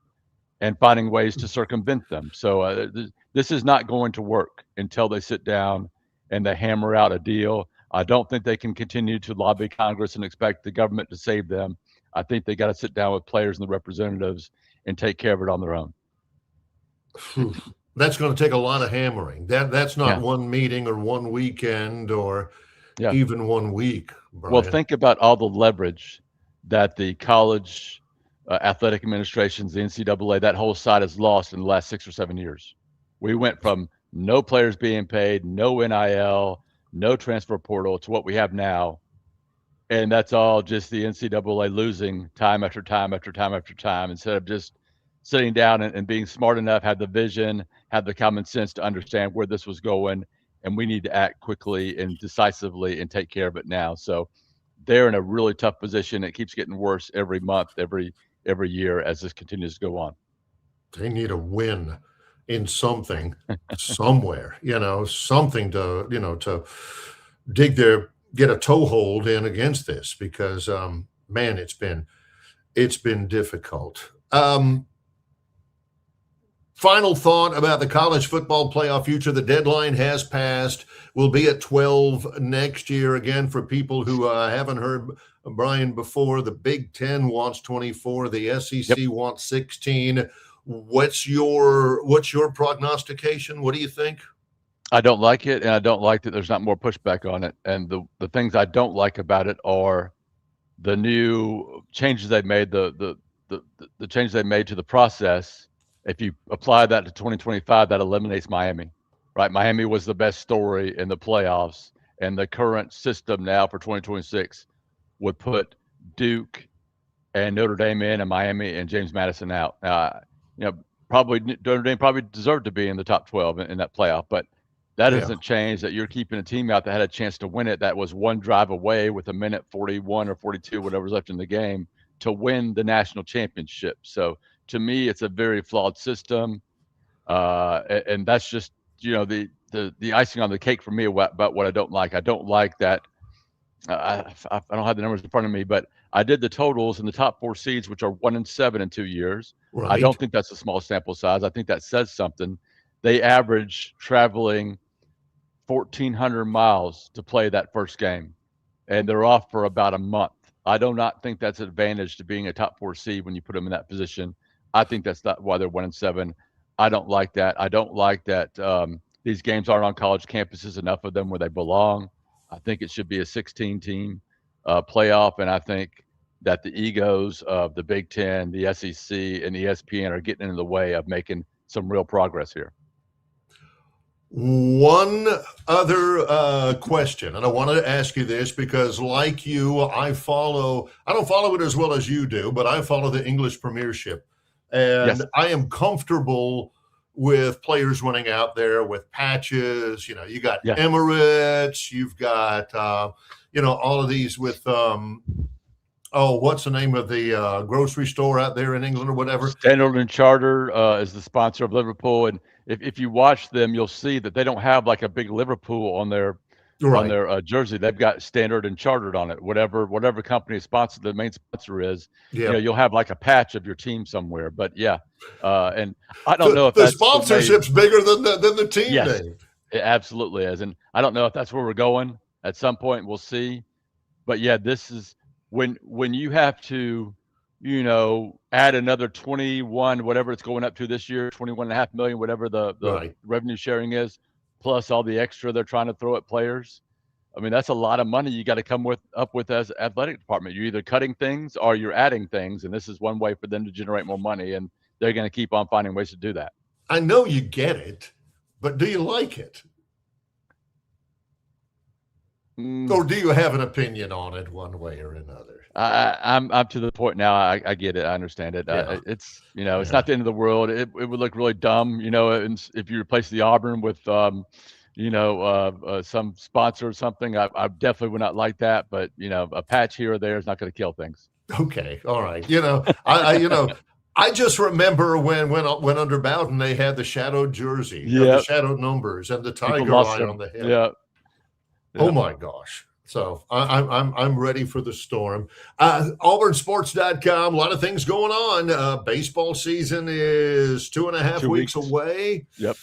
and finding ways to circumvent them. So this is not going to work until they sit down and they hammer out a deal. I don't think they can continue to lobby Congress and expect the government to save them. I think they got to sit down with players and the representatives and take care of it on their own. That's going to take a lot of hammering. That's not one meeting or one weekend or even 1 week, Brian. Well, think about all the leverage that the college athletic administrations, the NCAA, that whole side has lost in the last 6 or 7 years. We went from no players being paid, no NIL, no transfer portal to what we have now. And that's all just the NCAA losing time after time after time after time, instead of just sitting down and being smart enough, have the vision, have the common sense to understand where this was going. And we need to act quickly and decisively and take care of it now. So they're in a really tough position. It keeps getting worse every month, every year as this continues to go on. They need a win in something, somewhere, something to get a toehold in against this, because man, it's been difficult. Final thought about the college football playoff future. The deadline has passed. We'll be at 12 next year. Again, for people who haven't heard Brian before, the Big Ten wants 24. The SEC wants 16. What's your prognostication? What do you think? I don't like it, and I don't like that there's not more pushback on it. And the things I don't like about it are the new changes they've made, the changes they made to the process. If you apply that to 2025, that eliminates Miami, right? Miami was the best story in the playoffs, and the current system now for 2026 would put Duke and Notre Dame in, and Miami and James Madison out. Probably Notre Dame probably deserved to be in the top 12 in that playoff, but that doesn't change that you're keeping a team out that had a chance to win it, that was one drive away with a minute 41 or 42, whatever's left in the game, to win the national championship. So to me, it's a very flawed system, and that's just the icing on the cake for me about what I don't like. I don't like that. I don't have the numbers in front of me, but I did the totals in the top 4 seeds, which are 1 and 7 in 2 years. Right. I don't think that's a small sample size. I think that says something. They average traveling 1,400 miles to play that first game, and they're off for about a month. I do not think that's an advantage to being a top 4 seed when you put them in that position. I think that's not why they're 1 and 7. I don't like that. I don't like that these games aren't on college campuses, enough of them where they belong. I think it should be a 16-team playoff, and I think that the egos of the Big Ten, the SEC, and ESPN are getting in the way of making some real progress here. One other question, and I wanted to ask you this because, like you, I don't follow it as well as you do, but I follow the English Premiership, and yes. I am comfortable with players running out there with patches. You got Emirates, you've got all of these with what's the name of the grocery store out there in England or whatever? Standard and Charter is the sponsor of Liverpool, and if you watch them, you'll see that they don't have like a big Liverpool on their jersey. They've got Standard and Chartered on it. Whatever company sponsor the main sponsor is, you'll have like a patch of your team somewhere. But and I don't know if the sponsorship's bigger than the team name. It absolutely is, and I don't know if that's where we're going. At some point, we'll see. But this is when you have to, add another 21, whatever it's going up to this year, 21.5 million, whatever the revenue sharing is, plus all the extra they're trying to throw at players. I mean, that's a lot of money you got to come up with as athletic department. You're either cutting things or you're adding things, and this is one way for them to generate more money, and they're going to keep on finding ways to do that. I know you get it, but do you like it? Or do you have an opinion on it one way or another? I'm to the point now. I get it. I understand it. It's it's not the end of the world. It would look really dumb, if you replace the Auburn with some sponsor or something. I definitely would not like that. But a patch here or there is not going to kill things. Okay, all right. I just remember when under Bowden they had the shadowed jersey, the shadowed numbers, and the tiger line on the head. Yeah. Oh my gosh. So I'm ready for the storm. AuburnSports.com, a lot of things going on. Baseball season is 2.5 weeks away. Yep.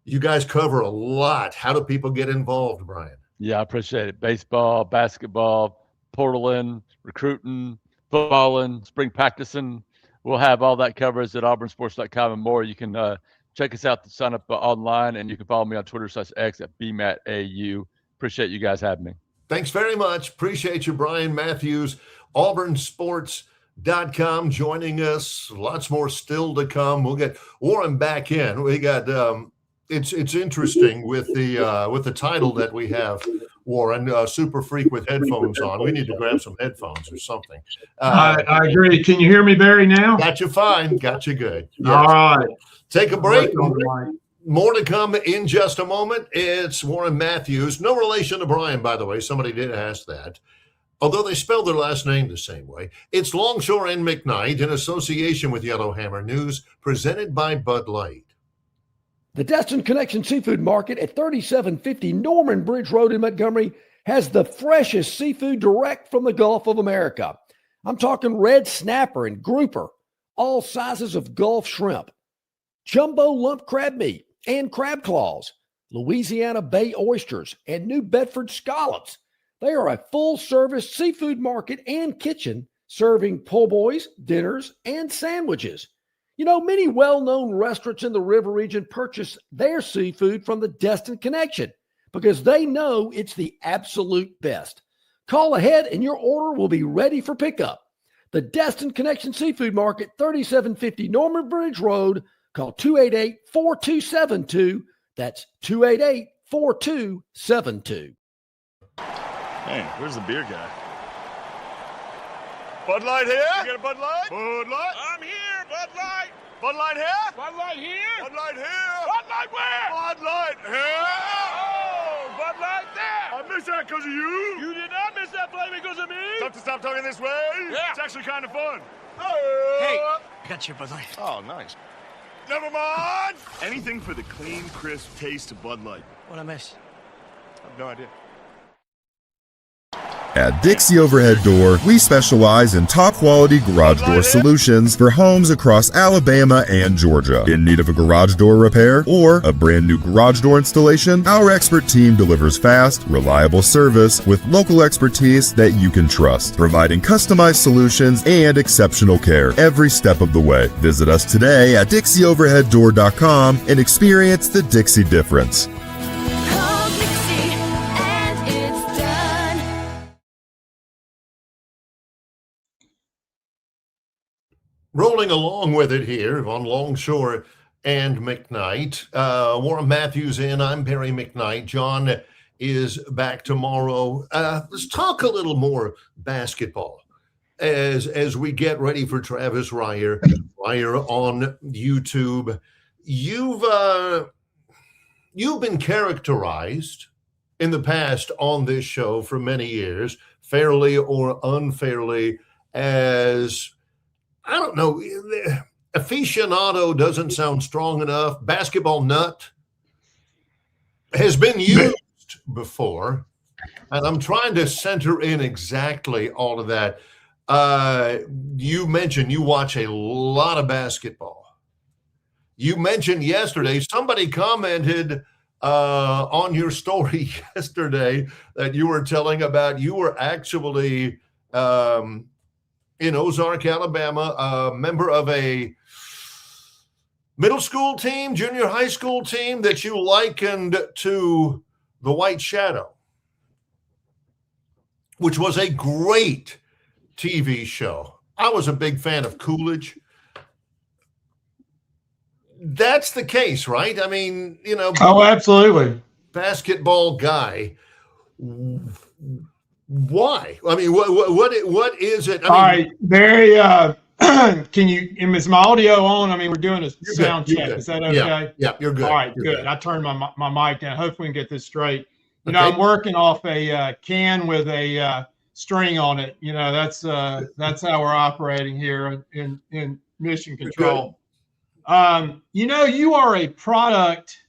You guys cover a lot. How do people get involved, Brian? Yeah, I appreciate it. Baseball, basketball, portaling, recruiting, footballing, spring practicing. We'll have all that coverage at AuburnSports.com and more. You can check us out to sign up online, and you can follow me on Twitter/X at BMattAU. Appreciate you guys having me. Thanks very much. Appreciate you, Brian Matthews. AuburnSports.com joining us. Lots more still to come. We'll get Warren back in. We got it's interesting with the title that we have, Warren, Super Freak with headphones on. We need to grab some headphones or something. I agree. Can you hear me, Barry, now? Got you fine. Got you good. Yes. All right. Take a break. More to come in just a moment. It's Warren Matthews. No relation to Brian, by the way. Somebody did ask that. Although they spell their last name the same way. It's Longshore and McKnight in association with Yellowhammer News, presented by Bud Light. The Destin Connection Seafood Market at 3750 Norman Bridge Road in Montgomery has the freshest seafood direct from the Gulf of America. I'm talking red snapper and grouper, all sizes of Gulf shrimp, jumbo lump crab meat and crab claws, Louisiana Bay oysters, and New Bedford scallops. They are a full-service seafood market and kitchen serving po' boys, dinners, and sandwiches. You know, many well-known restaurants in the river region purchase their seafood from the Destin Connection because they know it's the absolute best. Call ahead and your order will be ready for pickup. The Destin Connection Seafood Market, 3750 Norman Bridge Road. Call 288-4272. That's 288-4272. Hey, where's the beer guy? Bud Light here? You get a Bud Light? Bud Light? I'm here, Bud Light. Bud Light here? Bud Light here? Bud Light here? Bud Light where? Bud Light here? Oh, Bud Light there. I missed that because of you. You did not miss that play because of me. Tough to stop talking this way? Yeah. It's actually kind of fun. Hey, I got your Bud Light. Oh, nice. Never mind. Anything for the clean, crisp taste of Bud Light. What'd I miss? I have no idea. At Dixie Overhead Door, we specialize in top-quality garage door solutions for homes across Alabama and Georgia. In need of a garage door repair or a brand new garage door installation, our expert team delivers fast, reliable service with local expertise that you can trust, providing customized solutions and exceptional care every step of the way. Visit us today at DixieOverheadDoor.com and experience the Dixie difference. Rolling along with it here on Longshore and McKnight. Warren Matthews in. I'm Barry McKnight. John is back tomorrow. Let's talk a little more basketball as we get ready for Travis Reier on YouTube. You've been characterized in the past on this show for many years, fairly or unfairly, as, I don't know, aficionado doesn't sound strong enough. Basketball nut has been used before, and I'm trying to center in exactly all of that. You mentioned you watch a lot of basketball. You mentioned yesterday, somebody commented on your story yesterday that you were telling about you were actually in Ozark, Alabama, a member of a middle school team, junior high school team that you likened to the White Shadow, which was a great TV show. I was a big fan of Coolidge. That's the case, right? I mean, you know. Oh, absolutely. Basketball guy. Why? I mean, what is it? I mean, all right, Barry, can you, is my audio on? I mean, we're doing a sound check. Is that okay? Yeah, you're good. All right, you're good. I turned my mic down. Hopefully we can get this straight. You Okay. know, I'm working off a can with a string on it. You know, that's how we're operating here in Mission Control. You know, you are a product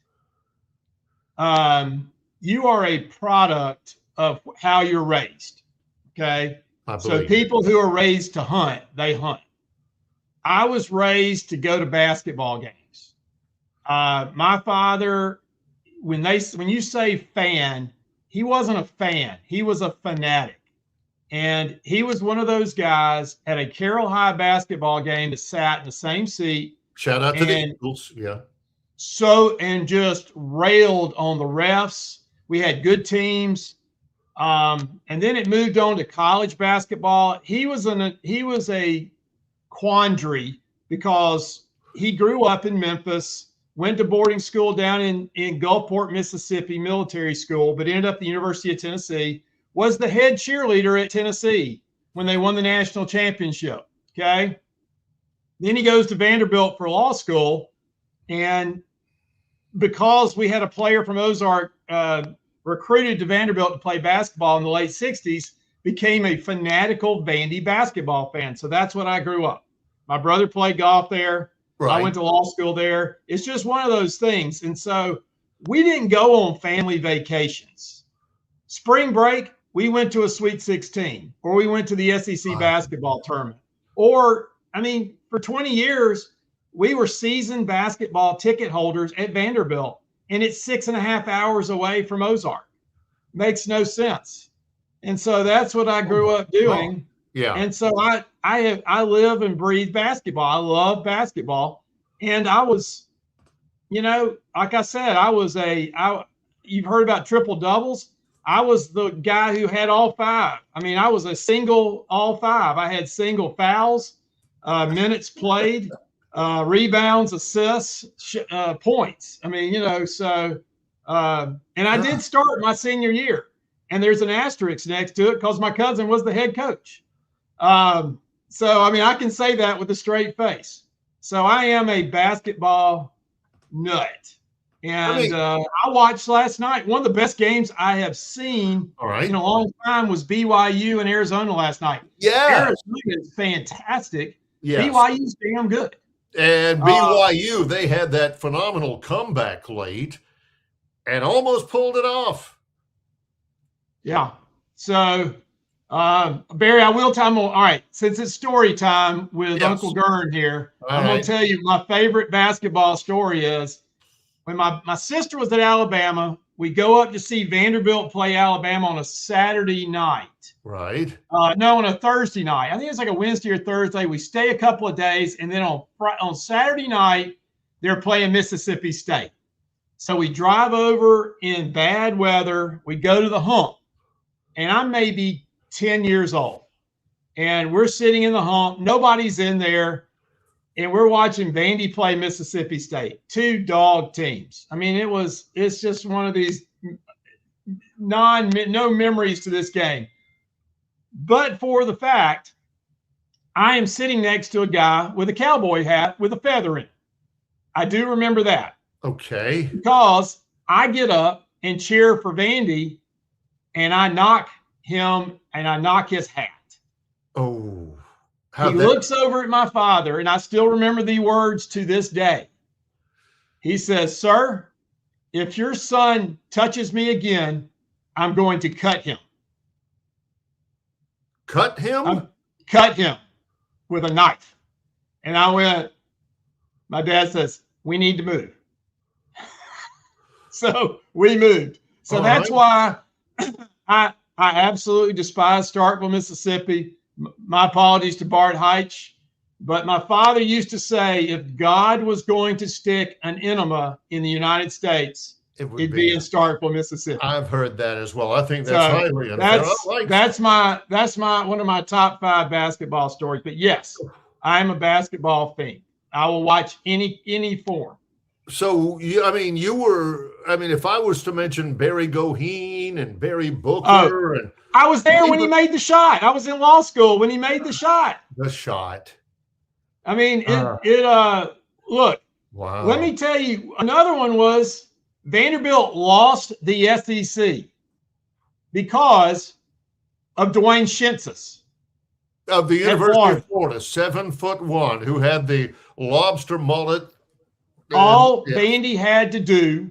of how you're raised. Okay. So people who are raised to hunt, they hunt. I was raised to go to basketball games. My father, when you say fan, he wasn't a fan. He was a fanatic. And he was one of those guys at a Carroll High basketball game that sat in the same seat. Shout out to the Eagles. Yeah. And just railed on the refs. We had good teams. And then it moved on to college basketball. He was a quandary because he grew up in Memphis, went to boarding school down in Gulfport, Mississippi, military school, but ended up at the University of Tennessee, was the head cheerleader at Tennessee when they won the national championship. Okay. Then he goes to Vanderbilt for law school. And because we had a player from Ozark recruited to Vanderbilt to play basketball in the late 60s, became a fanatical Vandy basketball fan. So that's what I grew up. My brother played golf there. Right. I went to law school there. It's just one of those things. And so we didn't go on family vacations. Spring break, we went to a Sweet 16, or we went to the SEC basketball tournament. Or, I mean, for 20 years, we were season basketball ticket holders at Vanderbilt, and it's 6.5 hours away from Ozark. Makes no sense. And so that's what I grew up doing. Yeah. And so I live and breathe basketball. I love basketball. And I was, like I said, you've heard about triple doubles. I was the guy who had all 5. I mean, I was a single all 5. I had single fouls, minutes played, rebounds, assists, points. I mean, and I did start my senior year. And there's an asterisk next to it because my cousin was the head coach. So, I mean, I can say that with a straight face. So I am a basketball nut. And I watched last night. One of the best games I have seen in a long time was BYU and Arizona last night. Yeah. Arizona is fantastic. Yes. BYU's damn good. And BYU, they had that phenomenal comeback late and almost pulled it off. Yeah. So, Barry, I will tell you. All right. Since it's story time with Uncle Gurn here, I'm going to tell you my favorite basketball story is when my sister was at Alabama, we go up to see Vanderbilt play Alabama on a Saturday night. Right. No, on a Thursday night. I think it's like a Wednesday or Thursday. We stay a couple of days, and then on Saturday night, they're playing Mississippi State. So we drive over in bad weather. We go to the hump. And I'm maybe 10 years old. And we're sitting in the hump. Nobody's in there. And we're watching Vandy play Mississippi State. 2 dog teams. I mean, it's just one of these no memories to this game. But for the fact, I am sitting next to a guy with a cowboy hat with a feather in it. I do remember that. Okay. Because I get up and cheer for Vandy, and I knock him and I knock his hat. Oh. He looks over at my father, and I still remember the words to this day. He says, "Sir, if your son touches me again, I'm going to cut him." Cut him? Cut him with a knife. And I went, my dad says, "We need to move." So we moved. So that's why I absolutely despise Starkville, Mississippi. My apologies to Bart Heitch, but my father used to say, if God was going to stick an enema in the United States, it'd be in Starkville, Mississippi. I've heard that as well. I think that's highly unfair. That's my one of my top 5 basketball stories. But yes, I'm a basketball fiend. I will watch any form. So if I was to mention Barry Goheen and Barry Booker, and I was there when he made the shot. I was in law school when he made the shot. The shot. I mean, look. Wow. Let me tell you, another one was Vanderbilt lost the SEC because of Dwayne Shinsis. Of the University of Florida, 7'1", who had the lobster mullet. All Vandy had to do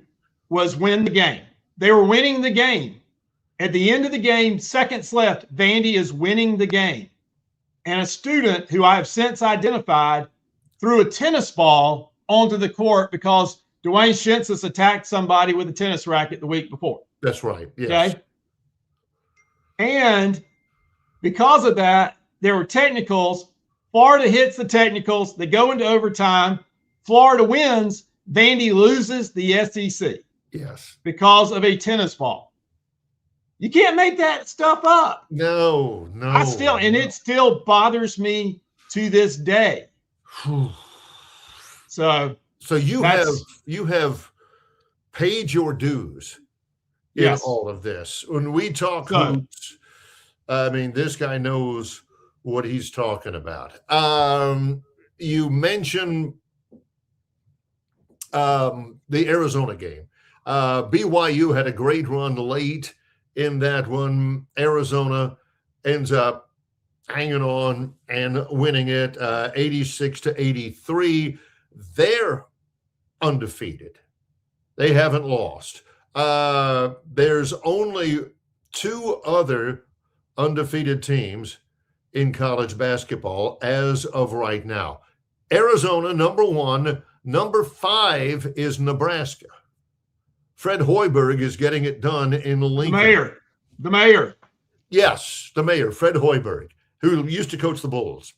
was win the game. They were winning the game. At the end of the game, seconds left, Vandy is winning the game. And a student who I have since identified threw a tennis ball onto the court because Dwayne Shinsis attacked somebody with a tennis racket the week before. That's right. Yes. Okay. And because of that, there were technicals. Florida hits the technicals. They go into overtime. Florida wins. Vandy loses the SEC. Yes. Because of a tennis ball. You can't make that stuff up. No. It still bothers me to this day. So you have paid your dues in all of this. When we talk hoops, I mean, this guy knows what he's talking about. You mentioned the Arizona game. BYU had a great run late in that one. Arizona ends up hanging on and winning it 86-83. They're undefeated. They haven't lost. There's only 2 other undefeated teams in college basketball as of right now. Arizona, number 1. Number 5 is Nebraska. Fred Hoiberg is getting it done in Lincoln. The mayor. Yes, the mayor, Fred Hoiberg. who used to coach the Bulls.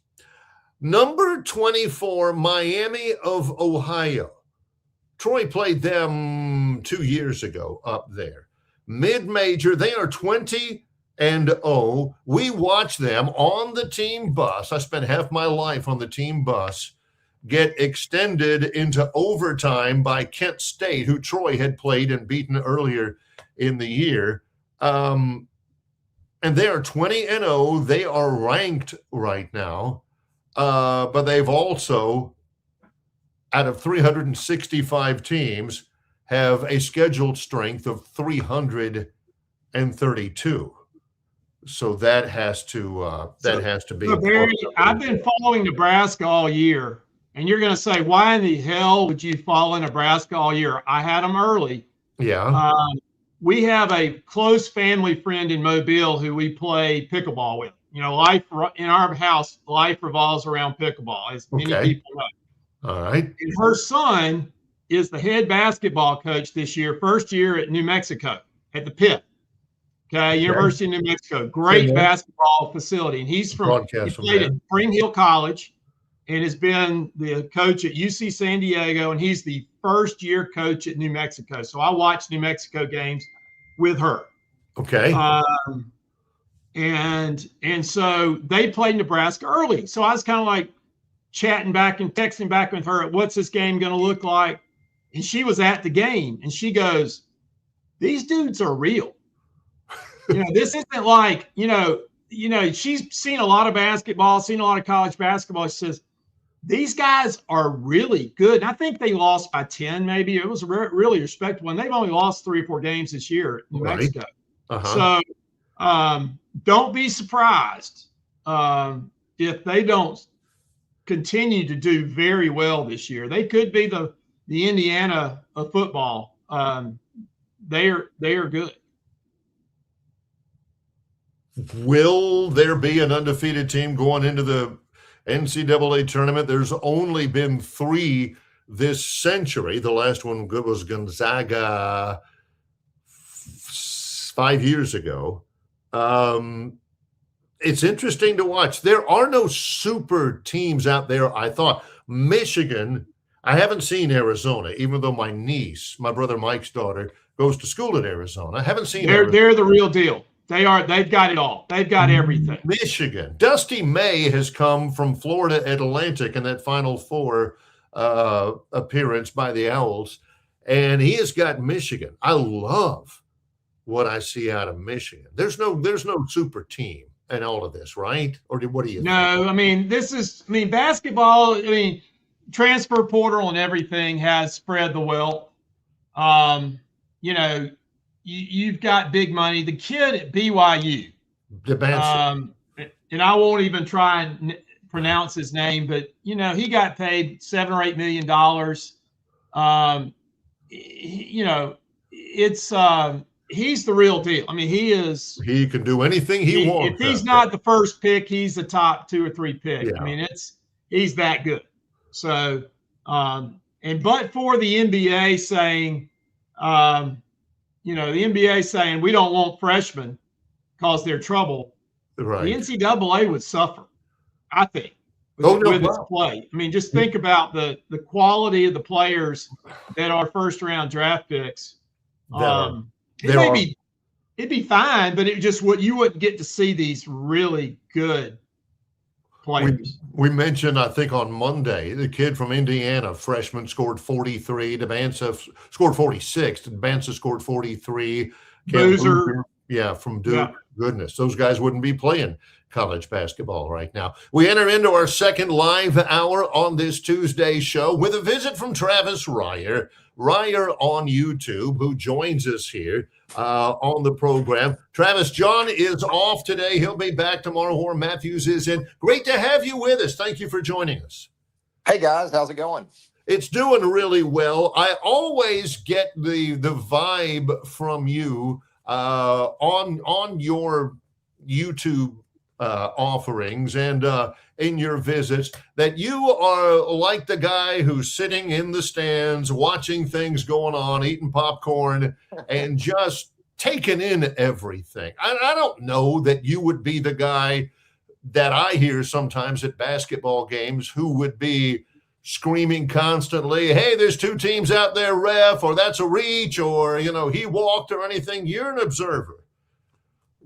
Number 24, Miami of Ohio. Troy played them 2 years ago up there. Mid-major, they are 20-0. We watch them on the team bus. I spent half my life on the team bus. Get extended into overtime by Kent State, who Troy had played and beaten earlier in the year. And they are 20-0. They are ranked right now. But they've also, out of 365 teams, have a scheduled strength of 332. So that has to be. So Barry, I've been following Nebraska all year, and you're going to say, why in the hell would you follow Nebraska all year? I had them early. Yeah. We have a close family friend in Mobile who we play pickleball with. You know, life in our house, life revolves around pickleball, as many people know. All right. And her son is the head basketball coach this year, first year at New Mexico, at the Pitt. Okay, University of New Mexico. Great basketball facility. And he played at Spring Hill College and has been the coach at UC San Diego, and he's the first-year coach at New Mexico. So I watch New Mexico games with her. Okay. And so they played Nebraska early. So I was kind of like chatting back and texting back with her, what's this game going to look like? And she was at the game, and she goes, these dudes are real. This isn't like, she's seen a lot of basketball, seen a lot of college basketball. She says, these guys are really good. And I think they lost by 10, maybe. It was really respectable. And they've only lost 3 or 4 games this year at New Mexico. So don't be surprised if they don't continue to do very well this year. They could be the Indiana of football. They are good. Will there be an undefeated team going into the NCAA tournament? There's only been 3 this century. The last one was Gonzaga 5 years ago. It's interesting to watch. There are no super teams out there. I thought Michigan, I haven't seen Arizona, even though my niece, my brother Mike's daughter, goes to school in Arizona. I haven't seen Arizona. They're the real deal. They've got it all. They've got everything. Michigan. Dusty May has come from Florida Atlantic in that Final Four appearance by the Owls, and he has got Michigan. I love what I see out of Michigan. There's no super team in all of this, right? Or what do you think? No, basketball, transfer portal and everything has spread the wealth. You've got big money. The kid at BYU, and I won't even try and pronounce his name, but he got paid $7 or $8 million. He's the real deal. He can do anything he wants. If he's not the first pick, he's the top 2 or 3 pick. Yeah. He's that good. So, but for the NBA saying, the NBA saying we don't want freshmen because they're trouble. Right. The NCAA would suffer, I think, with its play. Just think about the quality of the players that are first-round draft picks. It'd be fine, but you wouldn't get to see these really good players. We mentioned, I think, on Monday, the kid from Indiana, freshman, scored 43. Devanza scored 46. Devanza scored 43. Boozer. Yeah, from Duke. Yeah. Goodness, those guys wouldn't be playing college basketball right now. We enter into our second live hour on this Tuesday show with a visit from Travis Ryer on YouTube, who joins us here on the program. Travis, John is off today. He'll be back tomorrow. Horn Matthews is in. Great to have you with us. Thank you for joining us. Hey, guys. How's it going? It's doing really well. I always get the vibe from you on your YouTube offerings and in your visits that you are like the guy who's sitting in the stands watching things going on, eating popcorn and just taking in everything. I don't know that you would be the guy that I hear sometimes at basketball games who would be screaming constantly, hey, there's two teams out there, ref, or that's a reach, or, he walked or anything. You're an observer.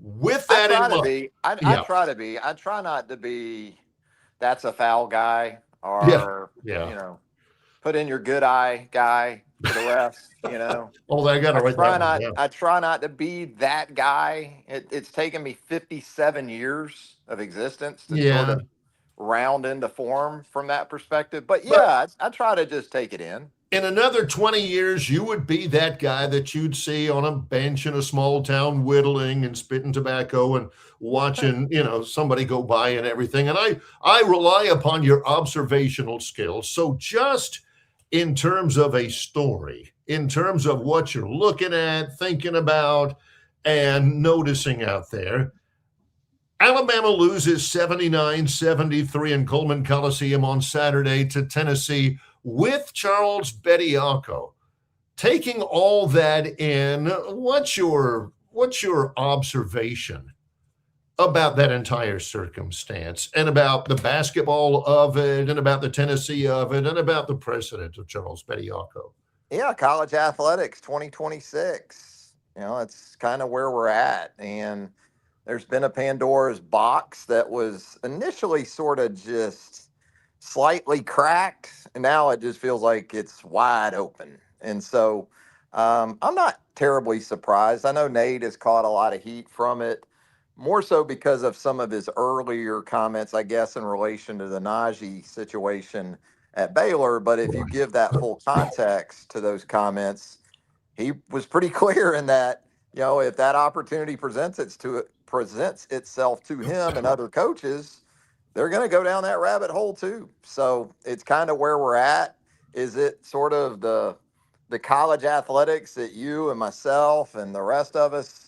With that in mind. I try to be. I try not to be, that's a foul guy, or, put in your good eye guy for the refs, Oh, I got to write that one down. I try not to be that guy. It's taken me 57 years of existence to sort of round into form from that perspective. But I try to just take it in. In another 20 years, you would be that guy that you'd see on a bench in a small town whittling and spitting tobacco and watching, somebody go by and everything. And I rely upon your observational skills. So just in terms of a story, in terms of what you're looking at, thinking about, and noticing out there, Alabama loses 79-73 in Coleman Coliseum on Saturday to Tennessee with Charles Bediako. Taking all that in, what's your observation about that entire circumstance, and about the basketball of it, and about the Tennessee of it, and about the precedent of Charles Bediako? Yeah, college athletics 2026. It's kind of where we're at. And there's been a Pandora's box that was initially sort of just slightly cracked, and now it just feels like it's wide open. And so I'm not terribly surprised. I know Nate has caught a lot of heat from it, more so because of some of his earlier comments, I guess, in relation to the Najee situation at Baylor. But if you give that full context to those comments, he was pretty clear in that, if that opportunity presents itself to him and other coaches, they're going to go down that rabbit hole too. So it's kind of where we're at. Is it sort of the college athletics that you and myself and the rest of us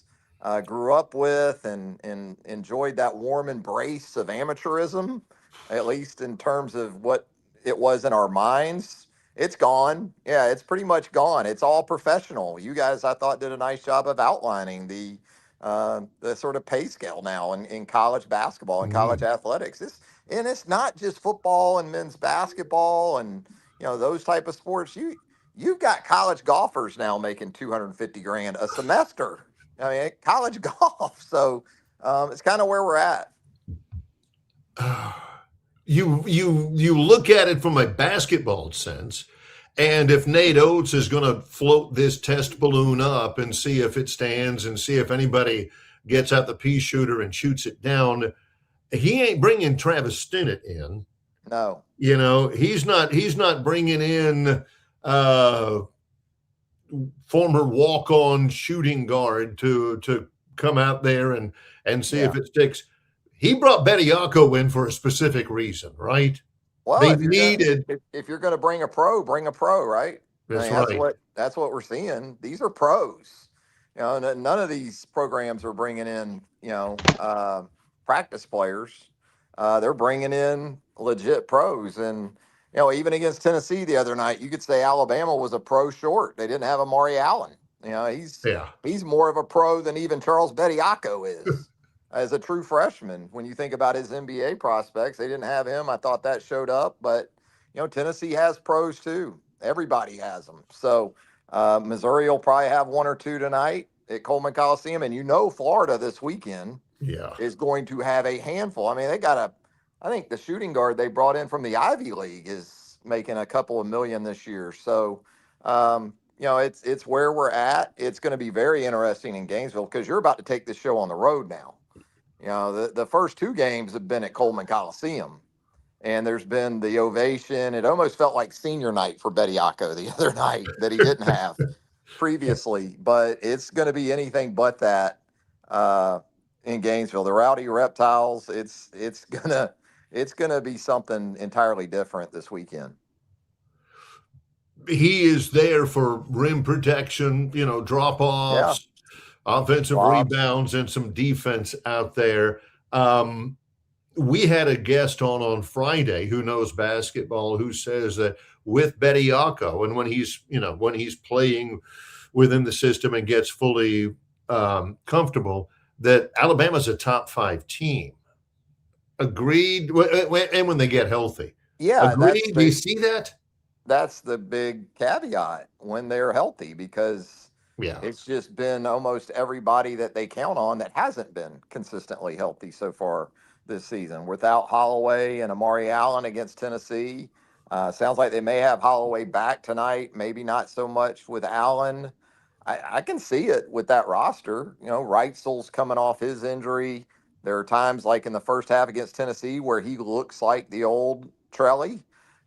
grew up with and enjoyed that warm embrace of amateurism, at least in terms of what it was in our minds? It's gone. Yeah, it's pretty much gone. It's all professional. You guys, I thought, did a nice job of outlining the sort of pay scale now in college basketball and college athletics. It's not just football and men's basketball and those type of sports. You've got college golfers now making $250,000 a semester. I mean, college golf. So it's kind of where we're at. You look at it from a basketball sense, and if Nate Oates is going to float this test balloon up and see if it stands and see if anybody gets out the pea shooter and shoots it down, he ain't bringing Travis Stinnett in. No, he's not bringing in former walk-on shooting guard to come out there and see if it sticks. He brought Bediako in for a specific reason, right? Well, if you're going to bring a pro, right? That's what we're seeing. These are pros. None of these programs are bringing in, practice players. They're bringing in legit pros. And, even against Tennessee the other night, you could say Alabama was a pro short. They didn't have Amari Allen. He's more of a pro than even Charles Bediako is. As a true freshman, when you think about his NBA prospects, they didn't have him. I thought that showed up, but Tennessee has pros too. Everybody has them. So Missouri will probably have one or two tonight at Coleman Coliseum, and Florida this weekend is going to have a handful. I mean, I think the shooting guard they brought in from the Ivy League is making a couple of million this year. So it's where we're at. It's going to be very interesting in Gainesville because you're about to take this show on the road now. The first two games have been at Coleman Coliseum, and there's been the ovation. It almost felt like senior night for Bediako the other night that he didn't have previously, but it's going to be anything but that in Gainesville. The Rowdy Reptiles, it's gonna be something entirely different this weekend. He is there for rim protection, drop-offs, offensive rebounds, and some defense out there. We had a guest on Friday who knows basketball who says that with Bediako, and when he's playing within the system and gets fully comfortable, that Alabama's a top 5 team. Agreed. And when they get healthy. Yeah, Agreed. Do you see that? That's the big caveat when they're healthy, because it's just been almost everybody that they count on that hasn't been consistently healthy so far this season. Without Holloway and Amari Allen against Tennessee, sounds like they may have Holloway back tonight, maybe not so much with Allen. I can see it with that roster. You know, Reitzel's coming off his injury. There are times like in the first half against Tennessee where he looks like the old Trelly.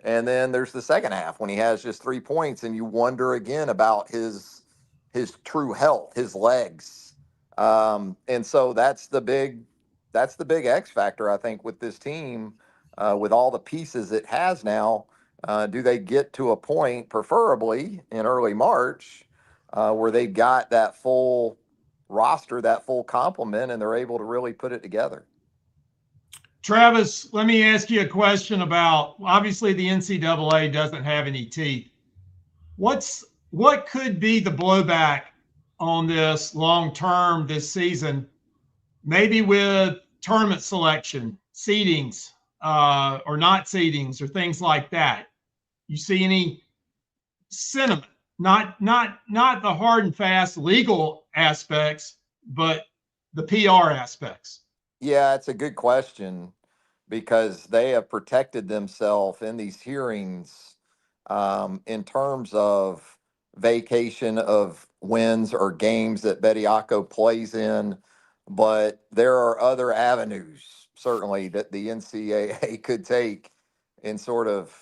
And then there's the second half when he has just 3 points, and you wonder again about his true health, his legs. And so that's the big X factor, I think, with this team, with all the pieces it has now. Do they get to a point, preferably in early March, where they've got that full roster, that full complement, and they're able to really put it together? Travis, let me ask you a question about, obviously the NCAA doesn't have any teeth. What could be the blowback on this long term this season, maybe with tournament selection, seedings, or not seedings, or things like that? You see any sentiment, not the hard and fast legal aspects, but the PR aspects? Yeah, it's a good question, because they have protected themselves in these hearings, in terms of vacation of wins or games that Bediako plays in. But there are other avenues, certainly, that the NCAA could take in sort of,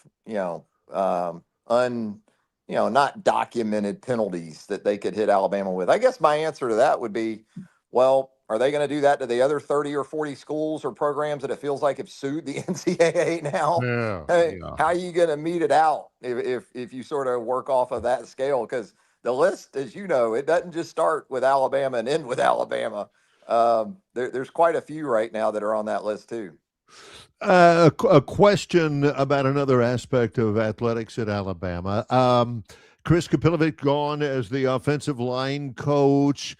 not documented penalties that they could hit Alabama with. I guess my answer to that would be, well, are they going to do that to the other 30 or 40 schools or programs that it feels like have sued the NCAA now? How are you going to mete it out if you sort of work off of that scale? Because the list, as you know, it doesn't just start with Alabama and end with Alabama. There's quite a few right now that are on that list too. A question about another aspect of athletics at Alabama. Chris Kapilovic gone as the offensive line coach.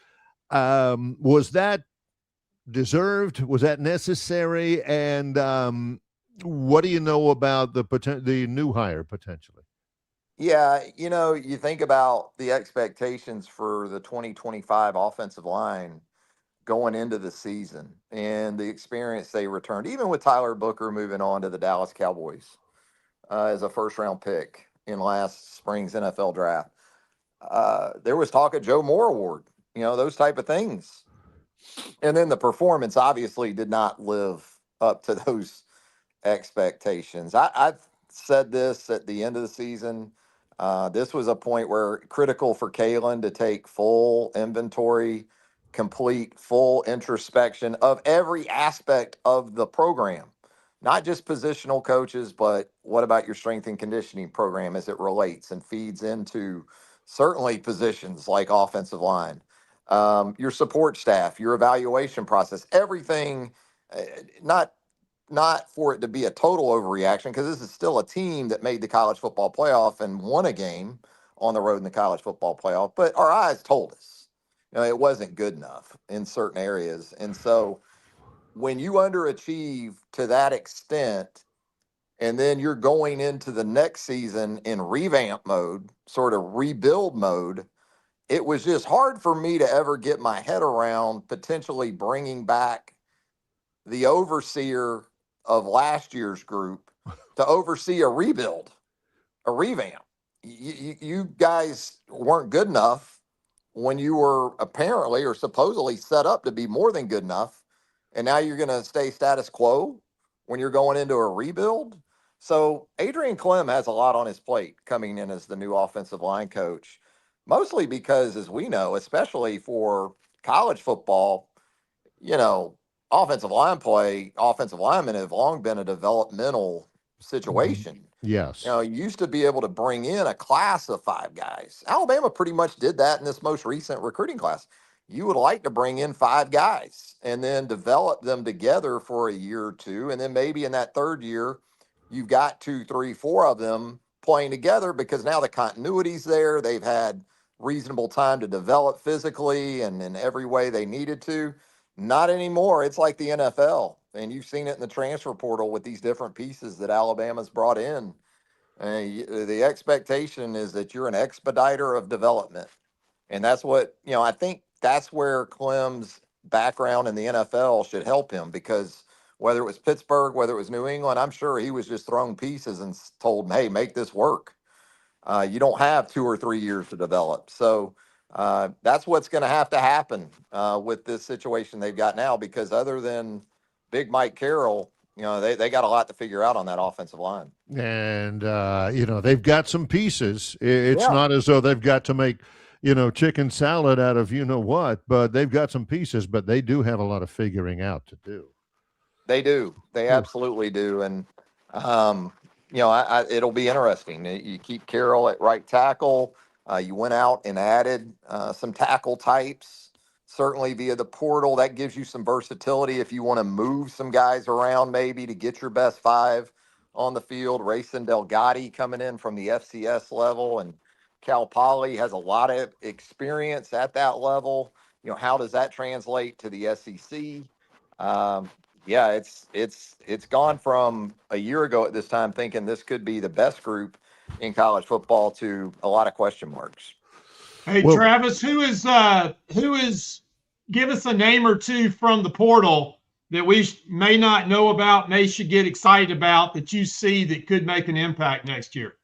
Was that deserved? Was that necessary? And what do you know about the new hire potentially? Yeah, you think about the expectations for the 2025 offensive line going into the season and the experience they returned, even with Tyler Booker moving on to the Dallas Cowboys as a first-round pick in last spring's NFL draft. There was talk of Joe Moore Award, those type of things. And then the performance obviously did not live up to those expectations. I've said this at the end of the season. This was a point where critical for Kalen to take full inventory, complete full introspection of every aspect of the program, not just positional coaches, but what about your strength and conditioning program as it relates and feeds into certainly positions like offensive line, your support staff, your evaluation process, everything, not for it to be a total overreaction, because this is still a team that made the college football playoff and won a game on the road in the college football playoff. But our eyes told us, it wasn't good enough in certain areas. And so when you underachieve to that extent, and then you're going into the next season in revamp mode, sort of rebuild mode, it was just hard for me to ever get my head around potentially bringing back the overseer of last year's group to oversee a rebuild, a revamp. You guys weren't good enough when you were apparently or supposedly set up to be more than good enough. And now you're going to stay status quo when you're going into a rebuild. So Adrian Clem has a lot on his plate coming in as the new offensive line coach, mostly because, as we know, especially for college football, offensive line play, offensive linemen have long been a developmental situation. Yes. You used to be able to bring in a class of 5 guys. Alabama pretty much did that in this most recent recruiting class. You would like to bring in 5 guys and then develop them together for a year or two. And then maybe in that third year, you've got 2, 3, 4 of them playing together, because now the continuity's there. They've had reasonable time to develop physically and in every way they needed to. Not anymore. It's like the NFL. and you've seen it in the transfer portal with these different pieces that Alabama's brought in. The expectation is that you're an expediter of development. And that's what, I think that's where Clem's background in the NFL should help him, because whether it was Pittsburgh, whether it was New England, I'm sure he was just thrown pieces and told him, hey, make this work. You don't have 2 or 3 years to develop. So that's what's going to have to happen with this situation they've got now, because other than Big Mike Carroll, they got a lot to figure out on that offensive line. And, they've got some pieces. It's not as though they've got to make, chicken salad out of what, but they've got some pieces, but they do have a lot of figuring out to do. They do. They absolutely do. And, it'll be interesting. You keep Carroll at right tackle. You went out and added some tackle types, certainly via the portal. That gives you some versatility if you want to move some guys around, maybe to get your best 5 on the field. Rayson Delgatti coming in from the FCS level, and Cal Poly has a lot of experience at that level. How does that translate to the SEC? It's gone from a year ago at this time thinking this could be the best group in college football to a lot of question marks. Hey, Travis, who is give us a name or two from the portal that we may not know about, should get excited about, that you see that could make an impact next year?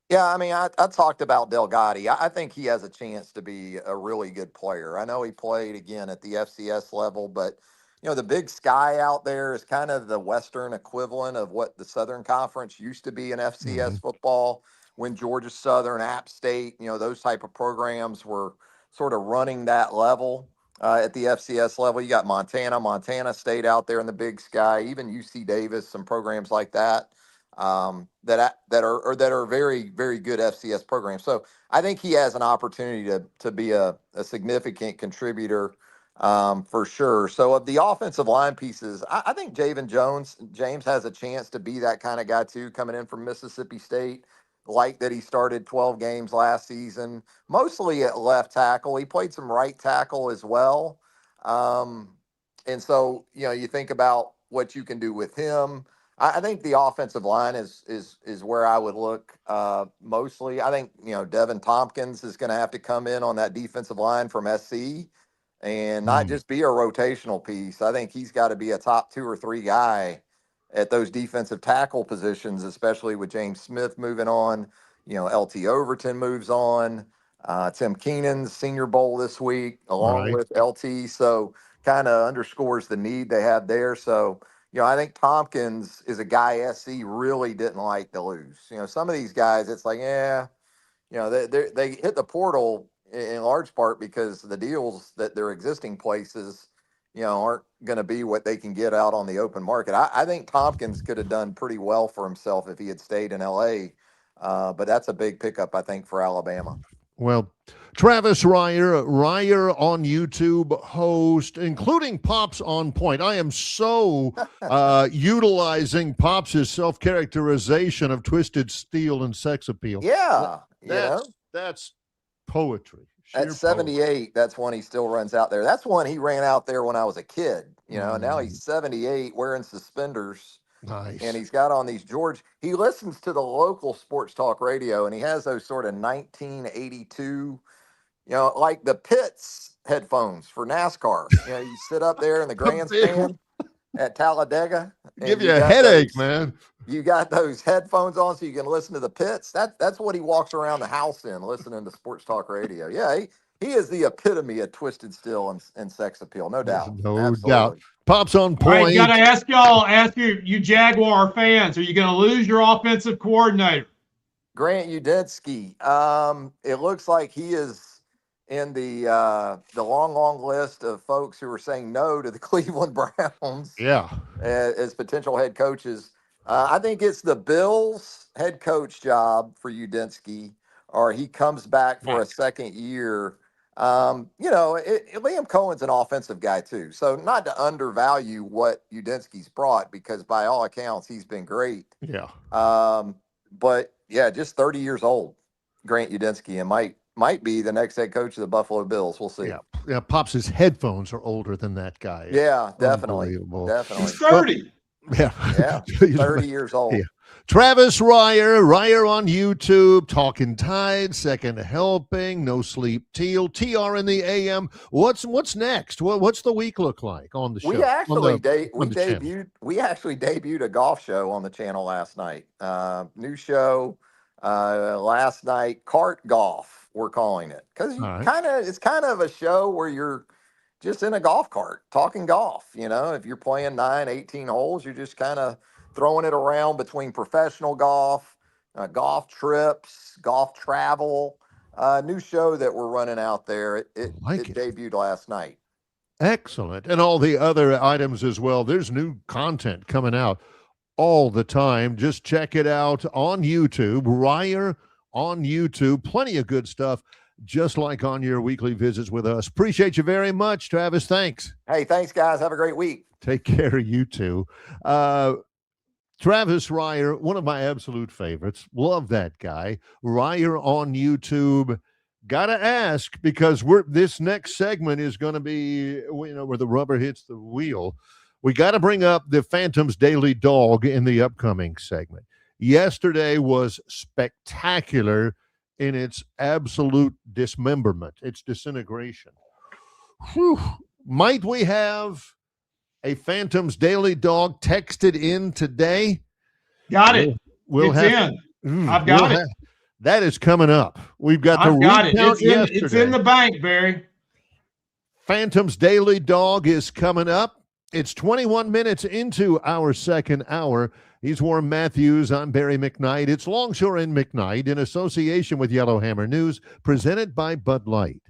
Yeah, I mean, I talked about Delgatti. I think he has a chance to be a really good player. I know he played again at the FCS level, but the Big Sky out there is kind of the Western equivalent of what the Southern Conference used to be in FCS football when Georgia Southern, App State, those type of programs were sort of running that level at the FCS level. You got Montana State out there in the Big Sky, even UC Davis, some programs like that. That are very, very good FCS programs. So I think he has an opportunity to be a significant contributor for sure. So of the offensive line pieces, I think James has a chance to be that kind of guy too, coming in from Mississippi State. Like that, he started 12 games last season, mostly at left tackle. He played some right tackle as well. And so, you think about what you can do with him. I think the offensive line is where I would look mostly. I think, Devin Tompkins is going to have to come in on that defensive line from SC and not just be a rotational piece. I think he's got to be a top 2 or 3 guy at those defensive tackle positions, especially with James Smith moving on. LT Overton moves on. Tim Keenan's Senior Bowl this week, along with LT. So kind of underscores the need they have there. So, I think Tompkins is a guy SC really didn't like to lose. Some of these guys, it's like, they hit the portal in large part because the deals that their existing places, aren't going to be what they can get out on the open market. I think Tompkins could have done pretty well for himself if he had stayed in LA. But that's a big pickup, I think, for Alabama. Well, Travis Reier on YouTube host, including Pops on Point. I am so utilizing Pops' self-characterization of Twisted Steel and Sex Appeal. Yeah. That's poetry. At 78, that's one he still runs out there. That's one he ran out there when I was a kid, and now he's 78 wearing suspenders. Nice. And he's got on these he listens to the local sports talk radio, and he has those sort of 1982, like the Pitts headphones for NASCAR. You sit up there in the grandstand at Talladega. Give you a headache, man. You got those headphones on so you can listen to the Pitts. That's what he walks around the house in, listening to sports talk radio. Yeah, he is the epitome of Twisted Steel and Sex Appeal, no doubt. No doubt. Pops on Point. All right, got to ask you Jaguar fans, are you going to lose your offensive coordinator? Grant Udinski. It looks like he is in the long list of folks who are saying no to the Cleveland Browns. Yeah, as potential head coaches. I think it's the Bills head coach job for Udinski, or he comes back for a second year. Liam Cohen's an offensive guy too, so not to undervalue what Udinski's brought, because by all accounts he's been great. Yeah. But yeah, just 30 years old, Grant Udinski, and might be the next head coach of the Buffalo Bills. We'll see. Yeah. Pops' headphones are older than that guy. Yeah, definitely. He's 30. Yeah, 30 years old. Yeah. Travis Ryer on YouTube, Talking Tide, Second Helping, No Sleep Teal, TR in the AM. What's next? What's the week look like on the show? We actually channel? we actually debuted a golf show on the channel last night. New show last night, Cart Golf, we're calling it, because it's kind of a show where you're just in a golf cart talking golf. If you're playing 18 holes, you're just kind of throwing it around between professional golf, golf trips, golf travel. New show that we're running out there. It debuted last night. Excellent. And all the other items as well. There's new content coming out all the time. Just check it out on YouTube. Ryer on YouTube. Plenty of good stuff, just like on your weekly visits with us. Appreciate you very much, Travis. Thanks. Hey, thanks, guys. Have a great week. Take care of you too. Travis Ryer, one of my absolute favorites. Love that guy. Ryer on YouTube. Got to ask, because this next segment is going to be, where the rubber hits the wheel. We got to bring up the Phantom's Daily Dog in the upcoming segment. Yesterday was spectacular in its absolute dismemberment, its disintegration. Whew. Might we have a Phantom's Daily Dog texted in today? Got it. We'll it's in. I've got it. That is coming up. We've got the recount yesterday. It's in the bank, Barry. Phantom's Daily Dog is coming up. It's 21 minutes into our second hour. He's Warren Matthews. I'm Barry McKnight. It's Longshore and McKnight in association with Yellowhammer News, presented by Bud Light.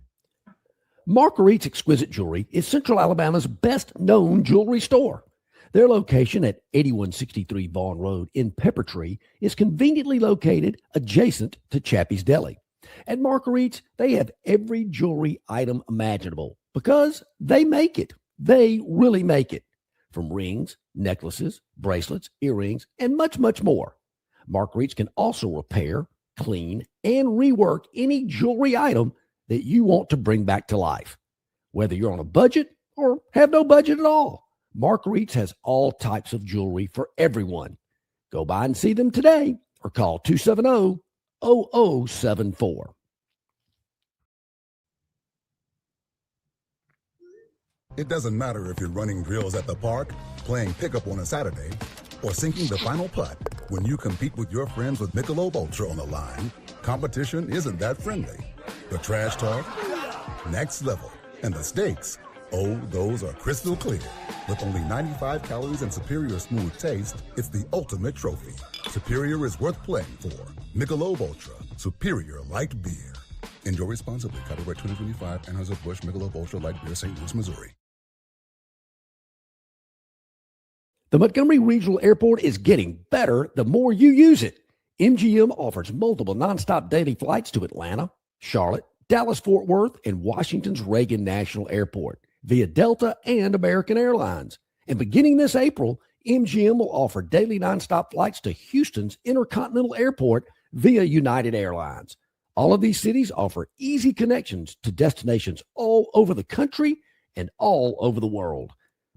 Marguerite's Exquisite Jewelry is Central Alabama's best-known jewelry store. Their location at 8163 Vaughn Road in Peppertree is conveniently located adjacent to Chappie's Deli. At Marguerite's, they have every jewelry item imaginable because they make it. They really make it. From rings, necklaces, bracelets, earrings, and much, much more. Marguerite's can also repair, clean, and rework any jewelry item that you want to bring back to life. Whether you're on a budget or have no budget at all, Marguerite's has all types of jewelry for everyone. Go by and see them today or call 270-0074. It doesn't matter if you're running drills at the park, playing pickup on a Saturday, or sinking the final putt. When you compete with your friends with Michelob Ultra on the line, competition isn't that friendly. The trash talk, next level, and the stakes, those are crystal clear. With only 95 calories and superior smooth taste, it's the ultimate trophy. Superior is worth playing for. Michelob Ultra, superior light beer. Enjoy responsibly. Copyright 2025, Anheuser-Busch Michelob Ultra Light Beer, St. Louis, Missouri. The Montgomery Regional Airport is getting better the more you use it. MGM offers multiple nonstop daily flights to Atlanta, Charlotte, Dallas-Fort Worth, and Washington's Reagan National Airport via Delta and American Airlines. And beginning this April, MGM will offer daily nonstop flights to Houston's Intercontinental Airport via United Airlines. All of these cities offer easy connections to destinations all over the country and all over the world.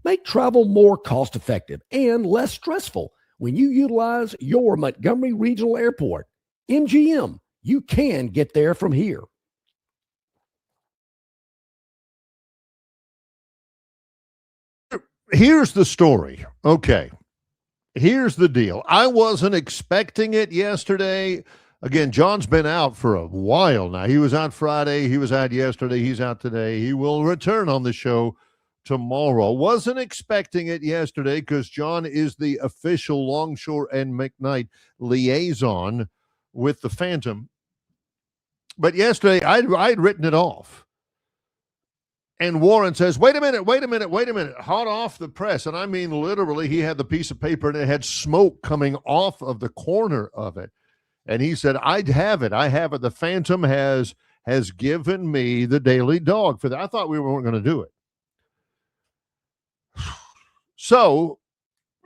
Make travel more cost-effective and less stressful when you utilize your Montgomery Regional Airport. MGM, you can get there from here. Here's the story. Okay. Here's the deal. I wasn't expecting it yesterday. Again, John's been out for a while now. He was out Friday. He was out yesterday. He's out today. He will return on the show tomorrow. Wasn't expecting it yesterday because John is the official Longshore and McKnight liaison with the Phantom. But yesterday, I'd written it off. And Warren says, wait a minute. Hot off the press. And I mean, literally, he had the piece of paper and it had smoke coming off of the corner of it. And he said, I have it. The Phantom has given me the Daily Dog for that. I thought we weren't going to do it. So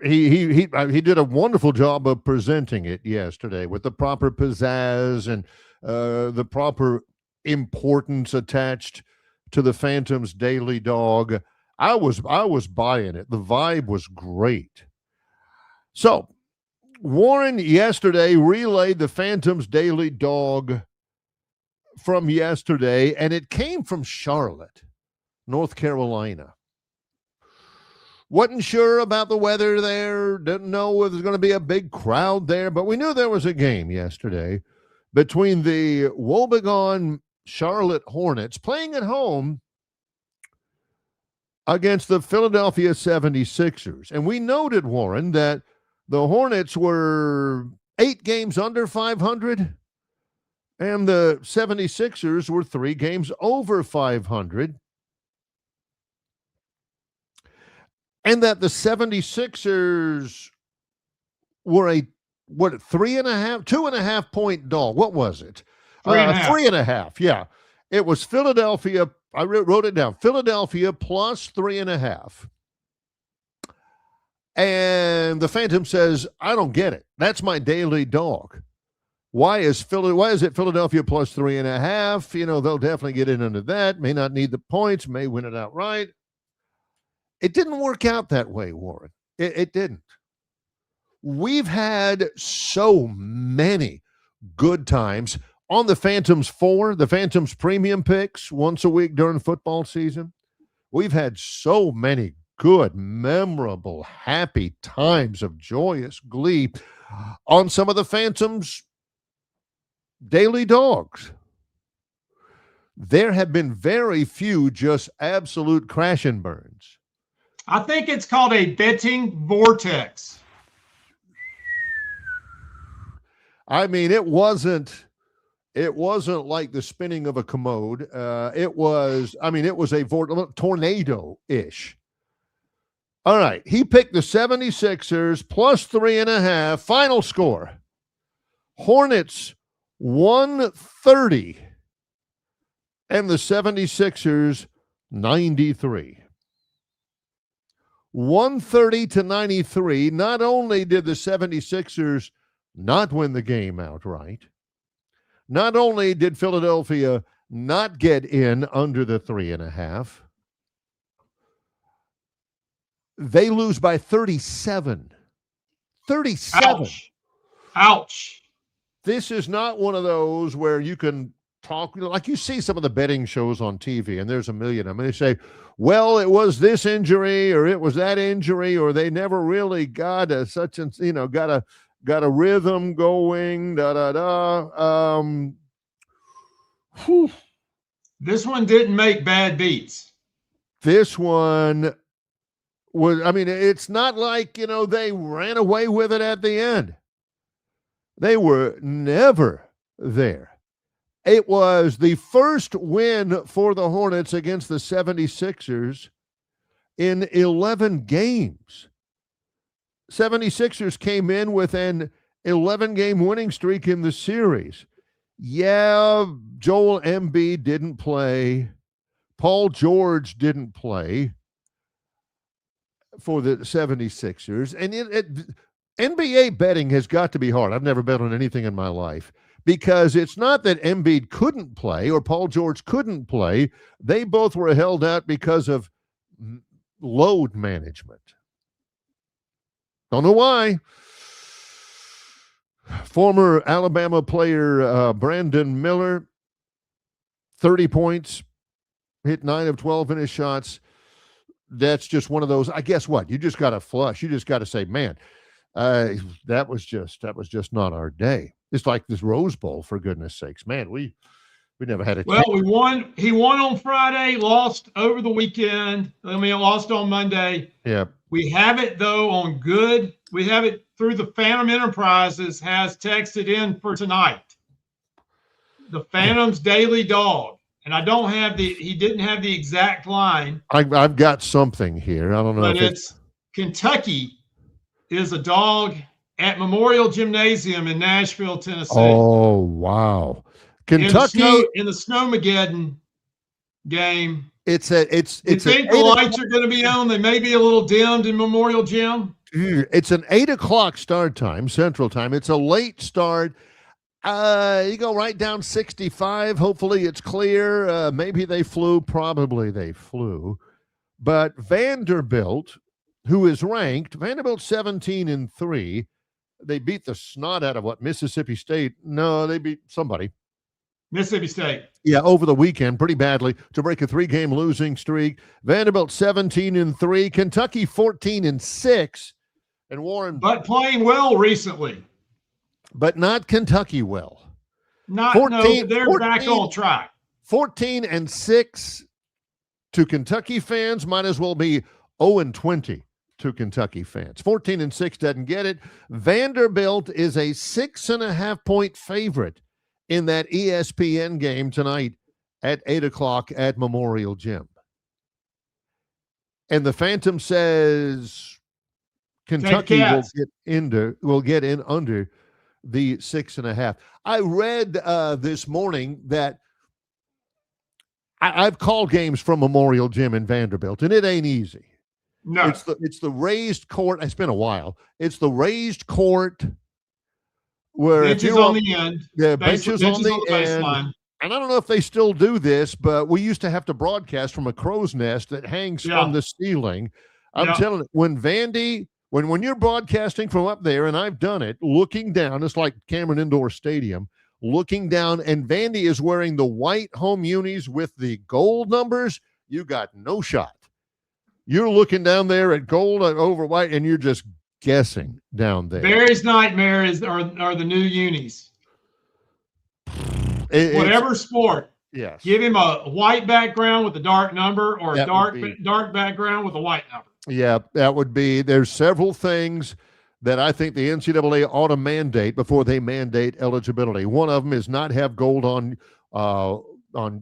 he did a wonderful job of presenting it yesterday with the proper pizzazz and the proper importance attached to the Phantoms Daily Dog. I was buying it. The vibe was great. So Warren yesterday relayed the Phantoms Daily Dog from yesterday, and it came from Charlotte, North Carolina. Wasn't sure about the weather there. Didn't know if there's going to be a big crowd there, but we knew there was a game yesterday between the woebegone Charlotte Hornets playing at home against the Philadelphia 76ers. And we noted, Warren, that the Hornets were 8 games under 500, and the 76ers were 3 games over 500. And that the 76ers were a 2.5 point dog. What was it? 3.5. Yeah. It was Philadelphia. I wrote it down. Philadelphia plus 3.5. And the Phantom says, I don't get it. That's my daily dog. Why is it Philadelphia plus 3.5? You know, they'll definitely get in under that. May not need the points. May win it outright. It didn't work out that way, Warren. It didn't. We've had so many good times on the Phantoms 4, the Phantoms premium picks once a week during football season. We've had so many good, memorable, happy times of joyous glee on some of the Phantoms daily dogs. There have been very few just absolute crash and burns. I think it's called a betting vortex. I mean, it wasn't like the spinning of a commode. It was a tornado-ish. All right. He picked the 76ers plus 3.5. Final score. Hornets 130 and the 76ers 93. 130 to 93. Not only did the 76ers not win the game outright, not only did Philadelphia not get in under the 3.5, they lose by 37. 37. Ouch. This is not one of those where you can talk, like you see some of the betting shows on TV, and there's a million of them. They say, well, it was this injury or it was that injury, or they never really got a got a rhythm going, This one didn't make bad beats. This one was, it's not like, they ran away with it at the end. They were never there. It was the first win for the Hornets against the 76ers in 11 games. 76ers came in with an 11-game winning streak in the series. Yeah, Joel Embiid didn't play. Paul George didn't play for the 76ers. And NBA betting has got to be hard. I've never bet on anything in my life, because it's not that Embiid couldn't play or Paul George couldn't play. They both were held out because of load management. Don't know why. Former Alabama player Brandon Miller, 30 points, hit 9 of 12 in his shots. That's just one of those. I guess what? You just got to flush. You just got to say, man, that was just not our day. It's like this Rose Bowl, for goodness sakes. Man, we never had a Well, we won. He won on Friday, lost over the weekend. Lost on Monday. Yeah. We have it, though, on good. We have it through the Phantom Enterprises, has texted in for tonight. The Phantom's Daily Dog. And I don't have he didn't have the exact line. I've got something here. I don't know. But it's Kentucky is a dog at Memorial Gymnasium in Nashville, Tennessee. Oh, wow. Kentucky in the Snowmageddon game. You think the lights are going to be on? They may be a little dimmed in Memorial Gym. It's an 8 o'clock start time, Central Time. It's a late start. You go right down 65. Hopefully it's clear. Maybe they flew. Probably they flew. But Vanderbilt, who is ranked, Vanderbilt 17-3. They beat the snot out of what? Mississippi State? No, they beat somebody. Mississippi State. Yeah, over the weekend, pretty badly to break a 3-game losing streak. Vanderbilt 17-3. Kentucky 14-6. And Warren. But playing well recently. But not Kentucky well. They're back on track. 14-6 to Kentucky fans might as well be 0-20 to Kentucky fans. 14-6 doesn't get it. Vanderbilt is a 6.5-point favorite in that ESPN game tonight at 8:00 at Memorial Gym. And the Phantom says Kentucky will get in under the 6.5. I read this morning that I've called games from Memorial Gym in Vanderbilt, and it ain't easy. No, it's the raised court. It's been a while. It's the raised court where benches on the end. Yeah, benches on the end. Baseline. And I don't know if they still do this, but we used to have to broadcast from a crow's nest that hangs from the ceiling. I'm telling you, when you're broadcasting from up there, and I've done it, looking down, it's like Cameron Indoor Stadium, looking down, and Vandy is wearing the white home unis with the gold numbers, you got no shot. You're looking down there at gold over white, and you're just guessing down there. Barry's nightmare are the new unis. Whatever sport. Yes. Give him a white background with a dark number, or a dark background with a white number. Yeah, that would be. There's several things that I think the NCAA ought to mandate before they mandate eligibility. One of them is not have gold on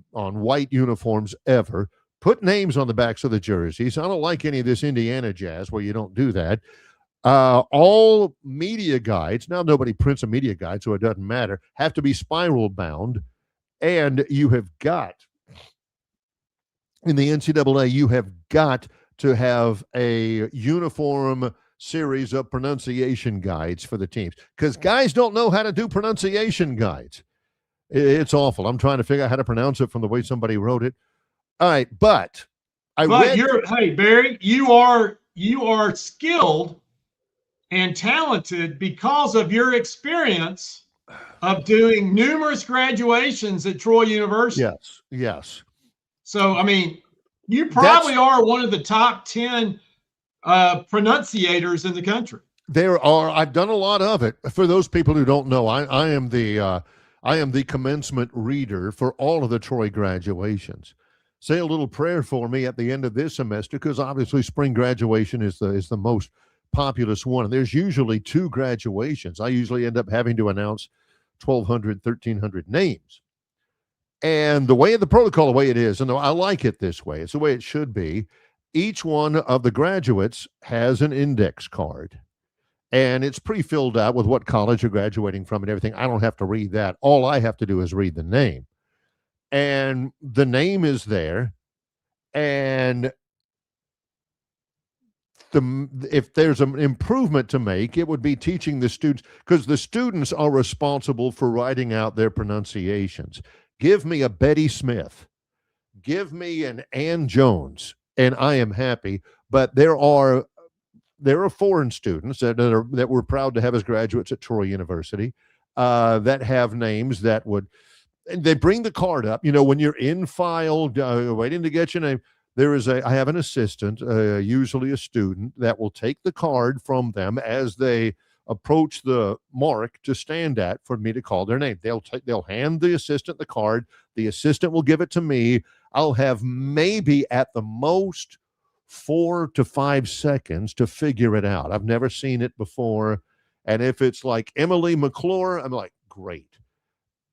white uniforms ever. Put names on the backs of the jerseys. I don't like any of this Indiana jazz where you don't do that. All media guides, now nobody prints a media guide, so it doesn't matter, have to be spiral bound. And you have got, in the NCAA, you have got to have a uniform series of pronunciation guides for the teams, because guys don't know how to do pronunciation guides. It's awful. I'm trying to figure out how to pronounce it from the way somebody wrote it. All right, but hey Barry, you are skilled and talented because of your experience of doing numerous graduations at Troy University. Yes. So I mean, you probably are one of the top 10 pronunciators in the country. I've done a lot of it. For those people who don't know, I am the commencement reader for all of the Troy graduations. Say a little prayer for me at the end of this semester, because obviously spring graduation is the most populous one. And there's usually 2 graduations. I usually end up having to announce 1,200, 1,300 names. And the protocol, the way it is, and I like it this way, it's the way it should be. Each one of the graduates has an index card, and it's pre-filled out with what college you're graduating from and everything. I don't have to read that. All I have to do is read the name. And the name is there. And if there's an improvement to make, it would be teaching the students, because the students are responsible for writing out their pronunciations. Give me a Betty Smith. Give me an Ann Jones, and I am happy. But there are foreign students that we're proud to have as graduates at Troy University that have names that would, and they bring the card up. You know, when you're in file, waiting to get your name, I have an assistant, usually a student, that will take the card from them as they approach the mark to stand at for me to call their name. They'll hand the assistant the card. The assistant will give it to me. I'll have maybe at the most 4 to 5 seconds to figure it out. I've never seen it before. And if it's like Emily McClure, I'm like, great.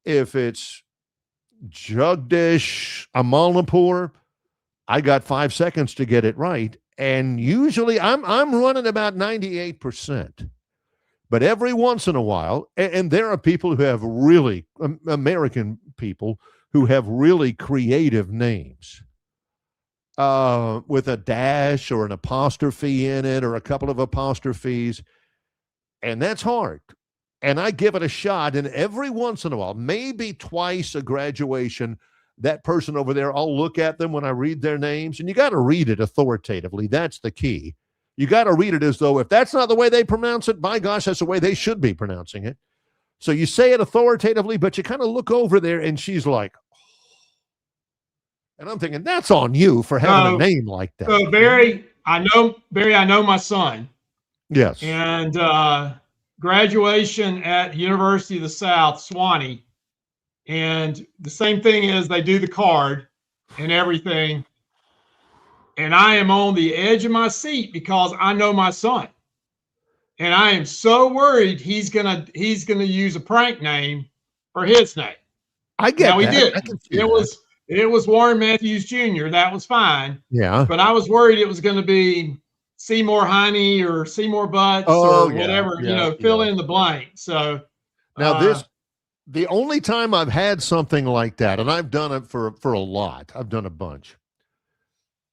If it's Jagdish Amalnapur, I got 5 seconds to get it right. And usually I'm running about 98%. But every once in a while, and there are people who have really, American people who have really creative names with a dash or an apostrophe in it or a couple of apostrophes. And that's hard. and I give it a shot. And every once in a while, maybe twice a graduation, that person over there, I'll look at them when I read their names. And you got to read it authoritatively. That's the key. You got to read it as though if that's not the way they pronounce it, by gosh, that's the way they should be pronouncing it. So you say it authoritatively, but you kind of look over there and she's like, oh. And I'm thinking, that's on you for having a name like that. So Barry, I know my son. Yes. And graduation at University of the South, Swanee. And the same thing is they do the card and everything. And I am on the edge of my seat because I know my son. And I am so worried he's gonna use a prank name for his name. I get now, that. He did. It was Warren Matthews Jr. That was fine. Yeah. But I was worried it was going to be Seymour Heine or Seymour Butts or whatever, fill in the blank. So now the only time I've had something like that, and I've done it for a lot, I've done a bunch.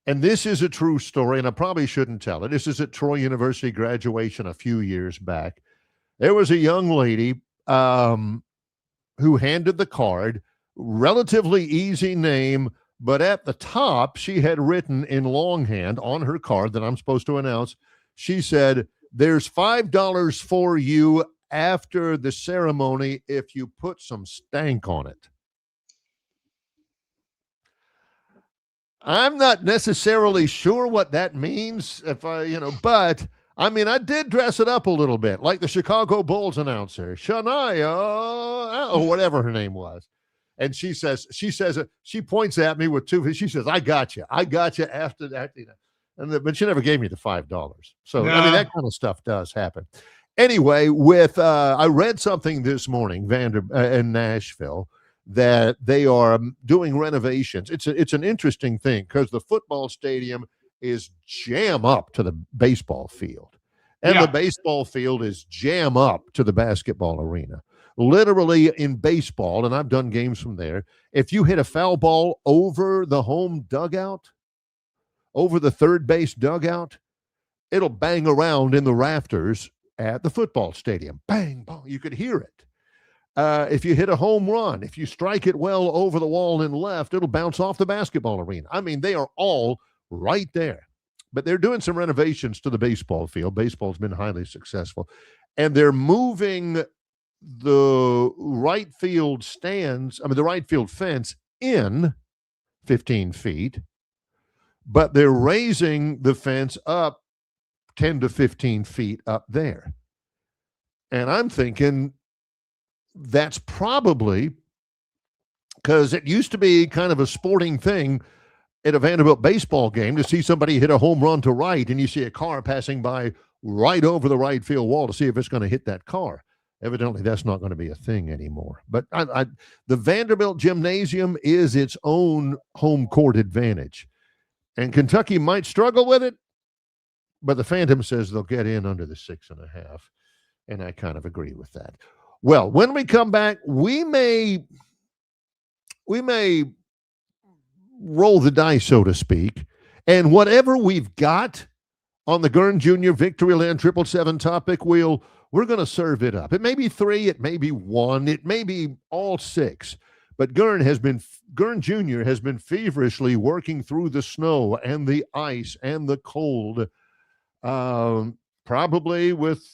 And this is a true story, and I probably shouldn't tell it. This is at Troy University graduation a few years back. There was a young lady who handed the card, relatively easy name, but at the top, she had written in longhand on her card that I'm supposed to announce, she said, "There's $5 for you after the ceremony if you put some stank on it." I'm not necessarily sure what that means, but I mean, I did dress it up a little bit, like the Chicago Bulls announcer, Shania, or whatever her name was. And she points at me with two. She says, I got you after that. But she never gave me the $5. So, I mean, that kind of stuff does happen. Anyway, I read something this morning, in Nashville, that they are doing renovations. It's an interesting thing because the football stadium is jam up to the baseball field. And the baseball field is jam up to the basketball arena. Literally in baseball, and I've done games from there, if you hit a foul ball over the home dugout, over the third base dugout, it'll bang around in the rafters at the football stadium. Bang, bang, you could hear it. If you hit a home run, if you strike it well over the wall and left, it'll bounce off the basketball arena. I mean, they are all right there. But they're doing some renovations to the baseball field. Baseball's been highly successful. And they're moving the right field fence in 15 feet, but they're raising the fence up 10 to 15 feet up there. And I'm thinking that's probably because it used to be kind of a sporting thing at a Vanderbilt baseball game to see somebody hit a home run to right, and you see a car passing by right over the right field wall to see if it's going to hit that car. Evidently, that's not going to be a thing anymore. But the Vanderbilt Gymnasium is its own home court advantage. And Kentucky might struggle with it, but the Phantom says they'll get in under the 6.5. And I kind of agree with that. Well, when we come back, we may roll the dice, so to speak. And whatever we've got on the Gurn Jr. Victoryland 777 topic wheel, we're going to serve it up. It may be 3, it may be 1, it may be all 6. But Gurn Jr. has been feverishly working through the snow and the ice and the cold, probably with,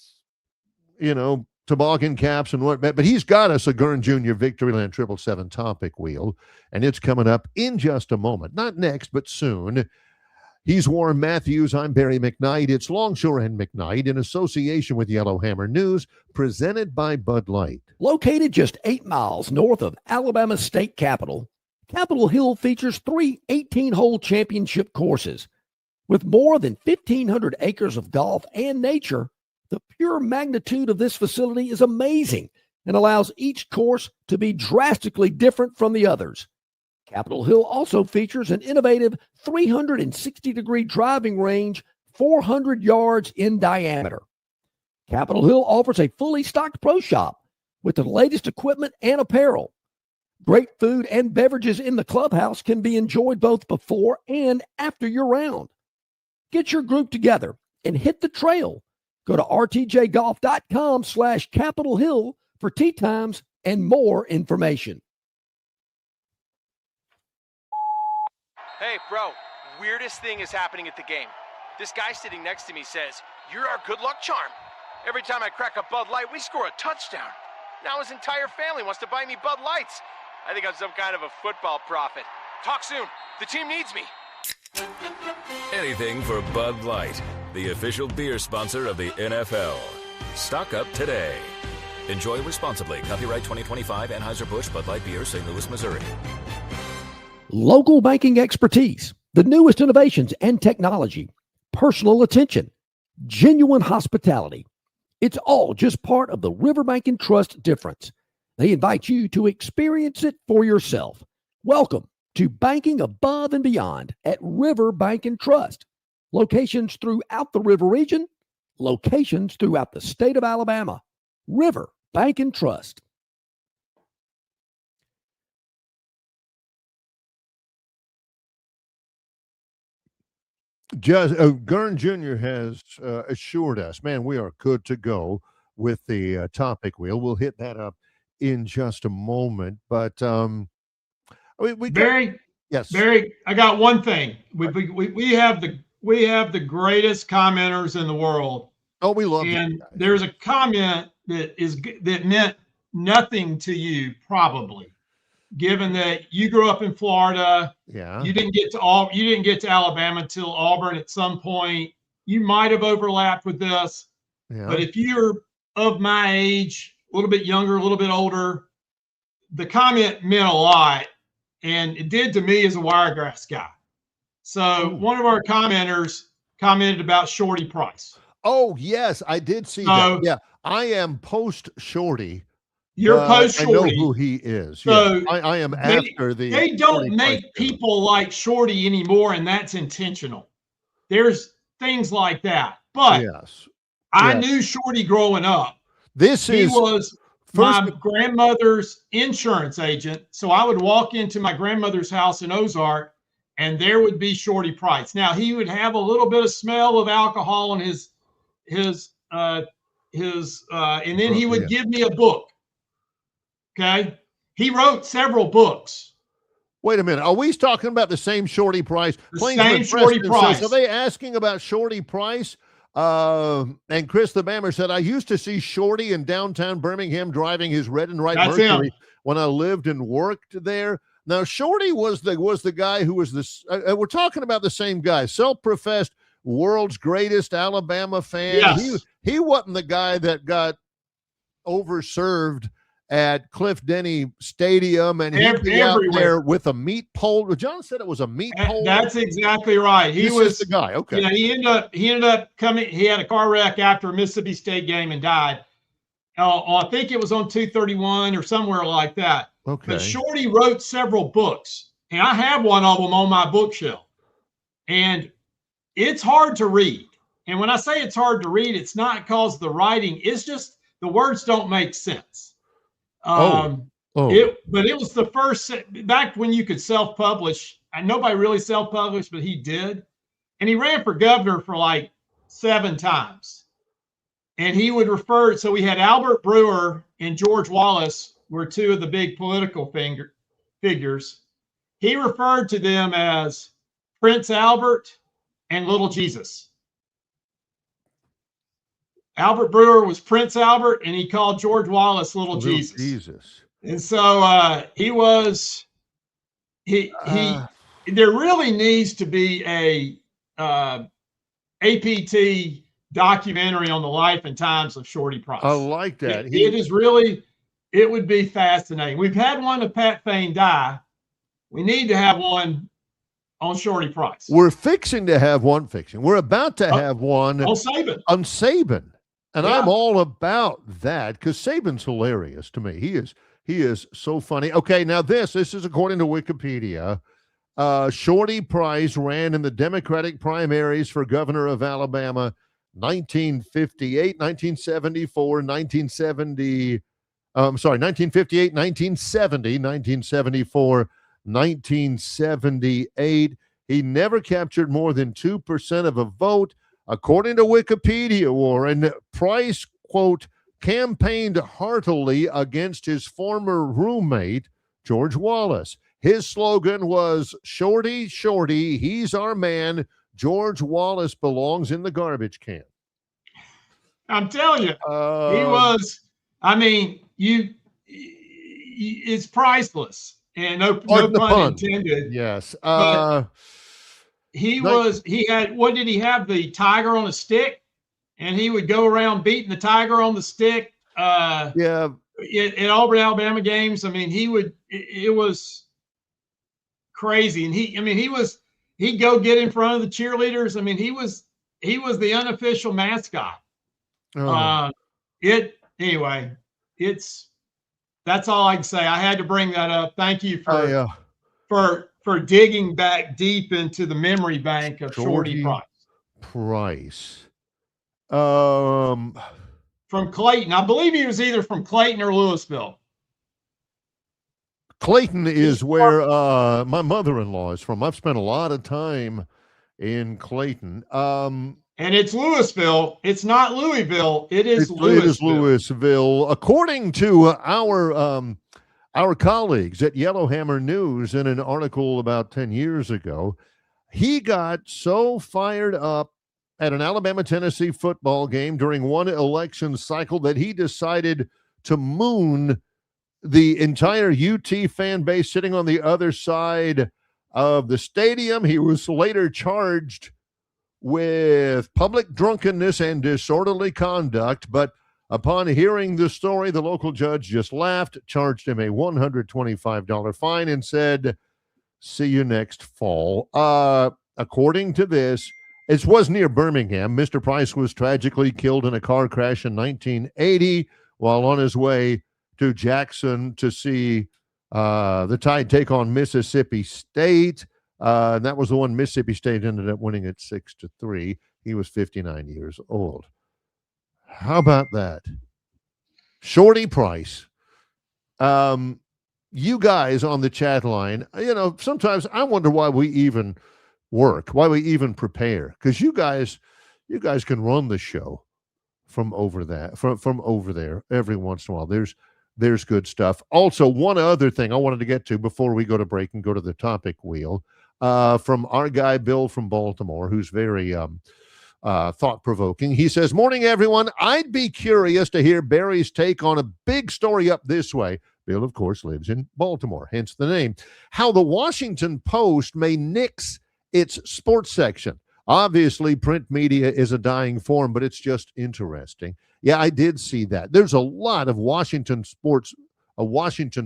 toboggan caps and whatnot. But he's got us a Gurn Jr. Victoryland 777 topic wheel, and it's coming up in just a moment. Not next, but soon. He's Warren Matthews. I'm Barry McKnight. It's Longshore and McKnight in association with Yellowhammer News, presented by Bud Light. Located just 8 miles north of Alabama's state capital, Capitol Hill features 3 18-hole championship courses. With more than 1,500 acres of golf and nature, the pure magnitude of this facility is amazing and allows each course to be drastically different from the others. Capitol Hill also features an innovative 360-degree driving range, 400 yards in diameter. Capitol Hill offers a fully stocked pro shop with the latest equipment and apparel. Great food and beverages in the clubhouse can be enjoyed both before and after your round. Get your group together and hit the trail Go to rtjgolf.com/Capitol Hill for tee times and more information. Hey, bro, weirdest thing is happening at the game. This guy sitting next to me says, "You're our good luck charm. Every time I crack a Bud Light, we score a touchdown." Now his entire family wants to buy me Bud Lights. I think I'm some kind of a football prophet. Talk soon. The team needs me. Anything for Bud Light, the official beer sponsor of the NFL. Stock up today. Enjoy responsibly. Copyright 2025 Anheuser-Busch Bud Light Beer, St. Louis, Missouri. Local banking expertise, the newest innovations and technology, personal attention, genuine hospitality. It's all just part of the Riverbank and Trust difference. They invite you to experience it for yourself. Welcome to banking above and beyond at Riverbank and Trust. Locations throughout the river region, locations throughout the state of Alabama. Riverbank and Trust. Gurn Jr. has assured us, man, we are good to go with the topic wheel. We'll hit that up in just a moment. But Barry, yes, Barry, I got one thing. We have the greatest commenters in the world. Oh, we love and there's a comment that meant nothing to you, probably, given that you grew up in Florida. Yeah. You didn't get to Alabama until Auburn at some point. You might have overlapped with this. Yeah. But if you're of my age, a little bit younger, a little bit older, the comment meant a lot. And it did to me as a Wiregrass guy. So one of our commenters commented about Shorty Price. Oh, yes, I did see that. Yeah, I am post Shorty. You're post Shorty. I know who he is. So yeah, I am after the. They don't make people like Shorty anymore, and that's intentional. There's things like that. But yes, I knew Shorty growing up. He was my grandmother's insurance agent. So I would walk into my grandmother's house in Ozark, and there would be Shorty Price. Now he would have a little bit of smell of alcohol in his and then he would give me a book. Okay. He wrote several books. Wait a minute. Are we talking about the same Shorty Price? The same Shorty Price. Are they asking about Shorty Price? And Chris the Bammer said, I used to see Shorty in downtown Birmingham driving his red and white Mercury when I lived and worked there. Now, Shorty was the guy who was this. We're talking about the same guy, self-professed world's greatest Alabama fan. Yes. He wasn't the guy that got overserved at Cliff Denny Stadium and he'd be out there with a meat pole. John said it was a meat pole. That's exactly right. He was the guy. Okay. You know, he ended up coming. He had a car wreck after a Mississippi State game and died. I think it was on 231 or somewhere like that. Okay. But Shorty wrote several books, and I have one of them on my bookshelf. And it's hard to read. And when I say it's hard to read, it's not because the writing, it's just the words don't make sense. But it was the first, back when you could self-publish, and nobody really self-published, but he did. And he ran for governor for like 7 times. And he would refer, so we had Albert Brewer and George Wallace were 2 of the big political figures. He referred to them as Prince Albert and Little Jesus. Albert Brewer was Prince Albert, and he called George Wallace Little Jesus. And so there really needs to be a APT documentary on the life and times of Shorty Price. I like that. It would be fascinating. We've had one of Pat Fain die. We need to have one on Shorty Price. We're fixing to have one. We're about to have one on Saban. And I'm all about that because Saban's hilarious to me. He is so funny. Okay, now this is according to Wikipedia. Shorty Price ran in the Democratic primaries for governor of Alabama 1958, 1974, 1970. 1958, 1970, 1974, 1978. He never captured more than 2% of a vote. According to Wikipedia, Warren, Price, quote, campaigned heartily against his former roommate, George Wallace. His slogan was, "Shorty, Shorty, he's our man. George Wallace belongs in the garbage can." I'm telling you, he was. I mean, it's priceless, and no pun intended. Yes. But he had. What did he have? The tiger on a stick, and he would go around beating the tiger on the stick. Yeah. At Auburn, Alabama games. I mean, he would. It was crazy, and he'd go get in front of the cheerleaders. I mean, he was the unofficial mascot. That's all I can say. I had to bring that up. Thank you for digging back deep into the memory bank of Shorty Price. From Clayton. I believe he was either from Clayton or Louisville. Clayton is where my mother-in-law is from. I've spent a lot of time in Clayton. And it's Louisville. It's not Louisville. It is Louisville. It is Louisville. According to our colleagues at Yellowhammer News, in an article about 10 years ago, he got so fired up at an Alabama-Tennessee football game during one election cycle that he decided to moon the entire UT fan base sitting on the other side of the stadium. He was later charged with public drunkenness and disorderly conduct, but upon hearing the story, the local judge just laughed, charged him a $125 fine, and said, "See you next fall." According to this, it was near Birmingham. Mr. Price was tragically killed in a car crash in 1980 while on his way to Jackson to see the Tide take on Mississippi State. And that was the one Mississippi State ended up winning at 6-3. He was 59 years old. How about that? Shorty Price. You guys on the chat line, sometimes I wonder why we even work, why we even prepare. Because you guys can run the show from over there every once in a while. There's good stuff. Also, one other thing I wanted to get to before we go to break and go to the topic wheel. From our guy, Bill from Baltimore, who's very thought-provoking. He says, "Morning, everyone. I'd be curious to hear Barry's take on a big story up this way." Bill, of course, lives in Baltimore, hence the name. How the Washington Post may nix its sports section. Obviously, print media is a dying form, but it's just interesting. Yeah, I did see that. There's a lot of Washington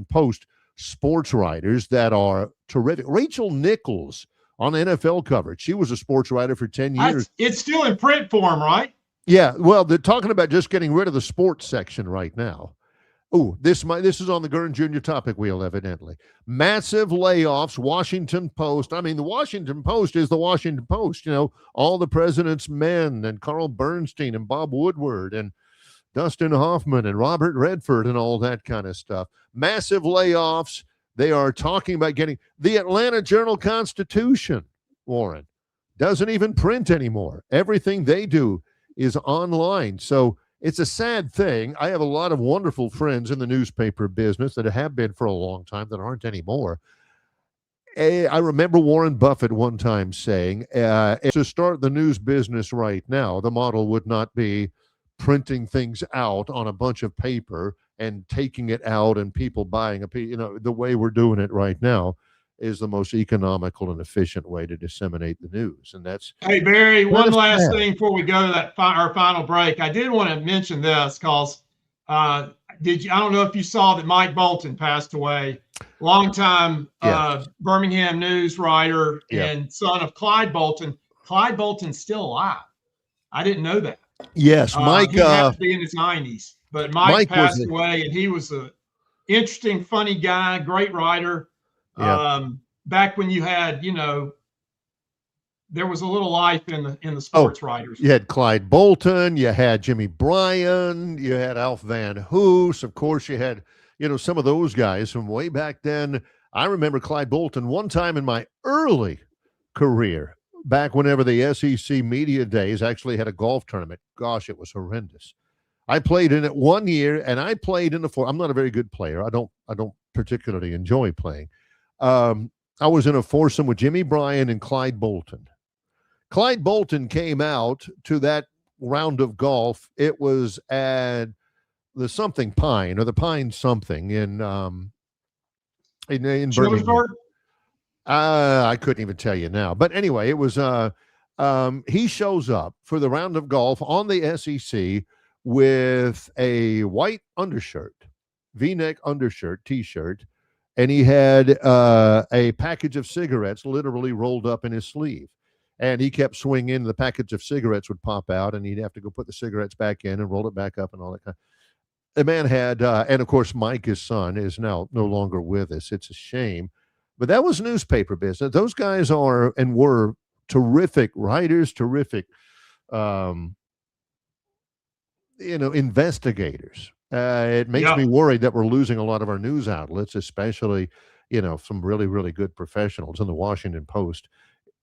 Post sports writers that are terrific. Rachel Nichols on NFL coverage. She was a sports writer for 10 years. It's still in print form, right? Yeah. Well, they're talking about just getting rid of the sports section right now. Oh, this is on the Gurn Jr. topic wheel, evidently. Massive layoffs, Washington Post. I mean, the Washington Post is the Washington Post. All the president's men and Carl Bernstein and Bob Woodward and Dustin Hoffman and Robert Redford and all that kind of stuff. Massive layoffs. They are talking about getting the Atlanta Journal-Constitution, Warren, doesn't even print anymore. Everything they do is online. So it's a sad thing. I have a lot of wonderful friends in the newspaper business that have been for a long time that aren't anymore. I remember Warren Buffett one time saying, to start the news business right now, the model would not be printing things out on a bunch of paper and taking it out and people buying the way we're doing it right now is the most economical and efficient way to disseminate the news. And that's, hey, Barry, one last thing before we go to our final break. I did want to mention this because I don't know if you saw that Mike Bolton passed away, longtime Birmingham news writer and son of Clyde Bolton. Clyde Bolton's still alive. I didn't know that. Yes, Mike. He had to be in his 90s, but Mike passed away, and he was a interesting, funny guy, great writer. Yeah. Back when you had, there was a little life in the sports writers. You had Clyde Bolton, you had Jimmy Bryan, you had Alf Van Hoos. Of course, you had, some of those guys from way back then. I remember Clyde Bolton one time in my early career, back whenever the SEC Media Days actually had a golf tournament. Gosh, it was horrendous. I played in it 1 year, and I played in the four. I'm not a very good player. I don't particularly enjoy playing. I was in a foursome with Jimmy Bryan and Clyde Bolton. Clyde Bolton came out to that round of golf. It was at the something Pine or the Pine something in Birmingham. I couldn't even tell you now. But anyway, it was he shows up for the round of golf on the SEC with a white undershirt, V-neck undershirt, T-shirt, and he had a package of cigarettes literally rolled up in his sleeve. And he kept swinging. The package of cigarettes would pop out, and he'd have to go put the cigarettes back in and roll it back up and all that kind of. The man had, and of course, Mike, his son, is now no longer with us. It's a shame. But that was newspaper business. Those guys are and were terrific writers, terrific, investigators. It makes me worried that we're losing a lot of our news outlets, especially, some really, really good professionals. In the Washington Post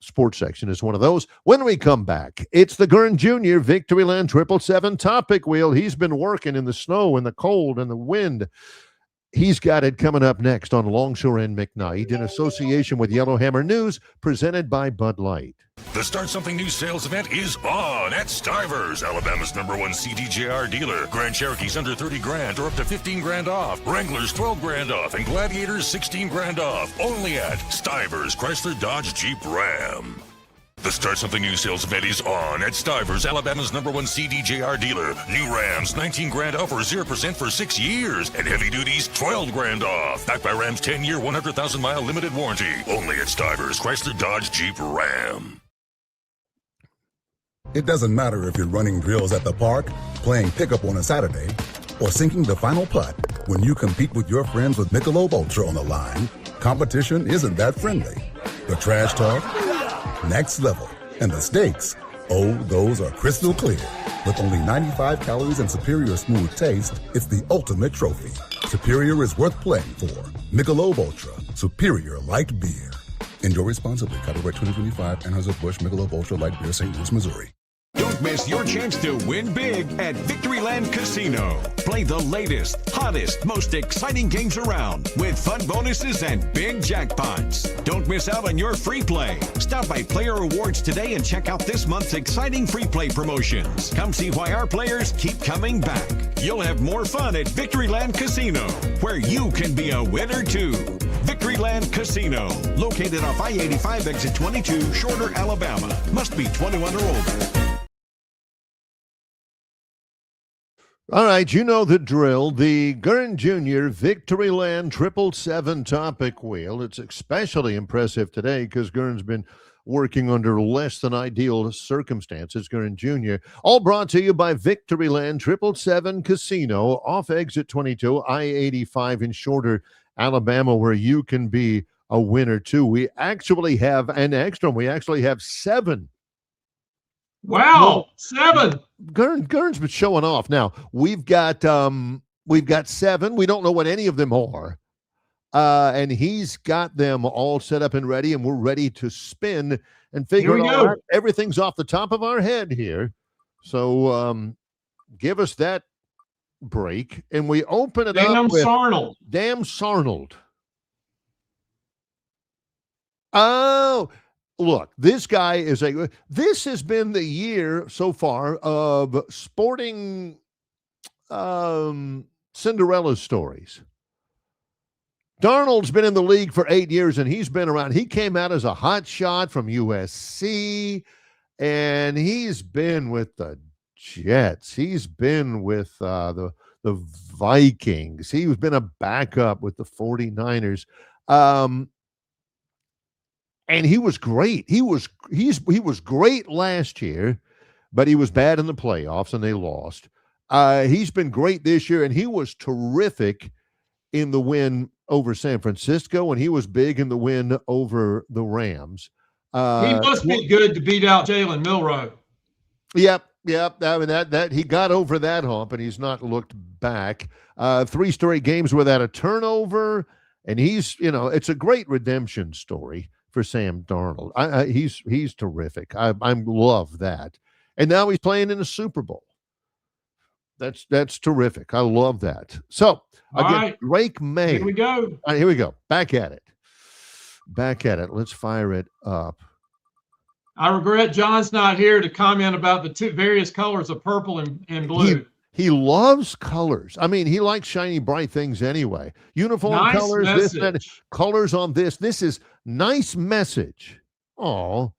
sports section is one of those. When we come back, it's the Gurn Jr. Victoryland 777 topic wheel. He's been working in the snow and the cold and the wind. He's got it coming up next on Longshore and McKnight in association with Yellowhammer News, presented by Bud Light. The Start Something New sales event is on at Stivers, Alabama's #1 CDJR dealer. Grand Cherokee's under 30 grand or up to 15 grand off. Wranglers 12 grand off and Gladiators 16 grand off. Only at Stivers, Chrysler, Dodge, Jeep, Ram. The Start Something New sales event is on at Stivers, Alabama's #1 CDJR dealer. New Rams 19 grand off or 0% for 6 years, and heavy duties 12 grand off. Backed by Ram's 10-year, 100,000-mile limited warranty. Only at Stivers, Chrysler, Dodge, Jeep, Ram. It doesn't matter if you're running drills at the park, playing pickup on a Saturday, or sinking the final putt. When you compete with your friends with Michelob Ultra on the line, competition isn't that friendly. The trash talk, next level, and the stakes, those are crystal clear. With only 95 calories and superior smooth taste, it's the ultimate trophy. Superior is worth playing for. Michelob Ultra, superior light beer. Enjoy responsibly. Copyright 2025, Anheuser-Busch Michelob Ultra Light Beer, St. Louis, Missouri. Don't miss your chance to win big at Victoryland Casino. Play the latest, hottest, most exciting games around with fun bonuses and big jackpots. Don't miss out on your free play. Stop by Player Rewards today and check out this month's exciting free play promotions. Come see why our players keep coming back. You'll have more fun at Victoryland Casino, where you can be a winner too. Victoryland Casino, located off I-85 exit 22, Shorter, Alabama. Must be 21 or older. All right, you know the drill. The Gurn Jr. Victoryland 777 topic wheel. It's especially impressive today because Gurn's been working under less than ideal circumstances. Gurn Jr. All brought to you by Victoryland 777 Casino off exit 22, I-85 in Shorter, Alabama, where you can be a winner too. We actually have an extra. We actually have 7. Wow, 7. Gurn's been showing off. Now we've got 7. We don't know what any of them are, and he's got them all set up and ready, and we're ready to spin and figure it all out. Everything's off the top of our head here, so give us that break, and we open it up with Damn Sarnold. Oh. Look, this guy is this has been the year so far of sporting Cinderella stories. Darnold's been in the league for 8 years, and he's been around. He came out as a hot shot from USC, and he's been with the Jets. He's been with the Vikings. He's been a backup with the 49ers. And he was great. He was great last year, but he was bad in the playoffs and they lost. He's been great this year, and he was terrific in the win over San Francisco, and he was big in the win over the Rams. He must be good to beat out Jalen Milroe. Yep. I mean that he got over that hump, and he's not looked back. 3 straight games without a turnover, and he's it's a great redemption story for Sam Darnold. He's terrific. I love that. And now he's playing in the Super Bowl. That's terrific. I love that. So again, right. Drake May. Here we go. All right, here we go. Back at it. Let's fire it up. I regret John's not here to comment about the two various colors of purple and blue. He loves colors. I mean, he likes shiny, bright things anyway. Uniform Nice colors, message. this, that, colors on this. This is nice message. Oh.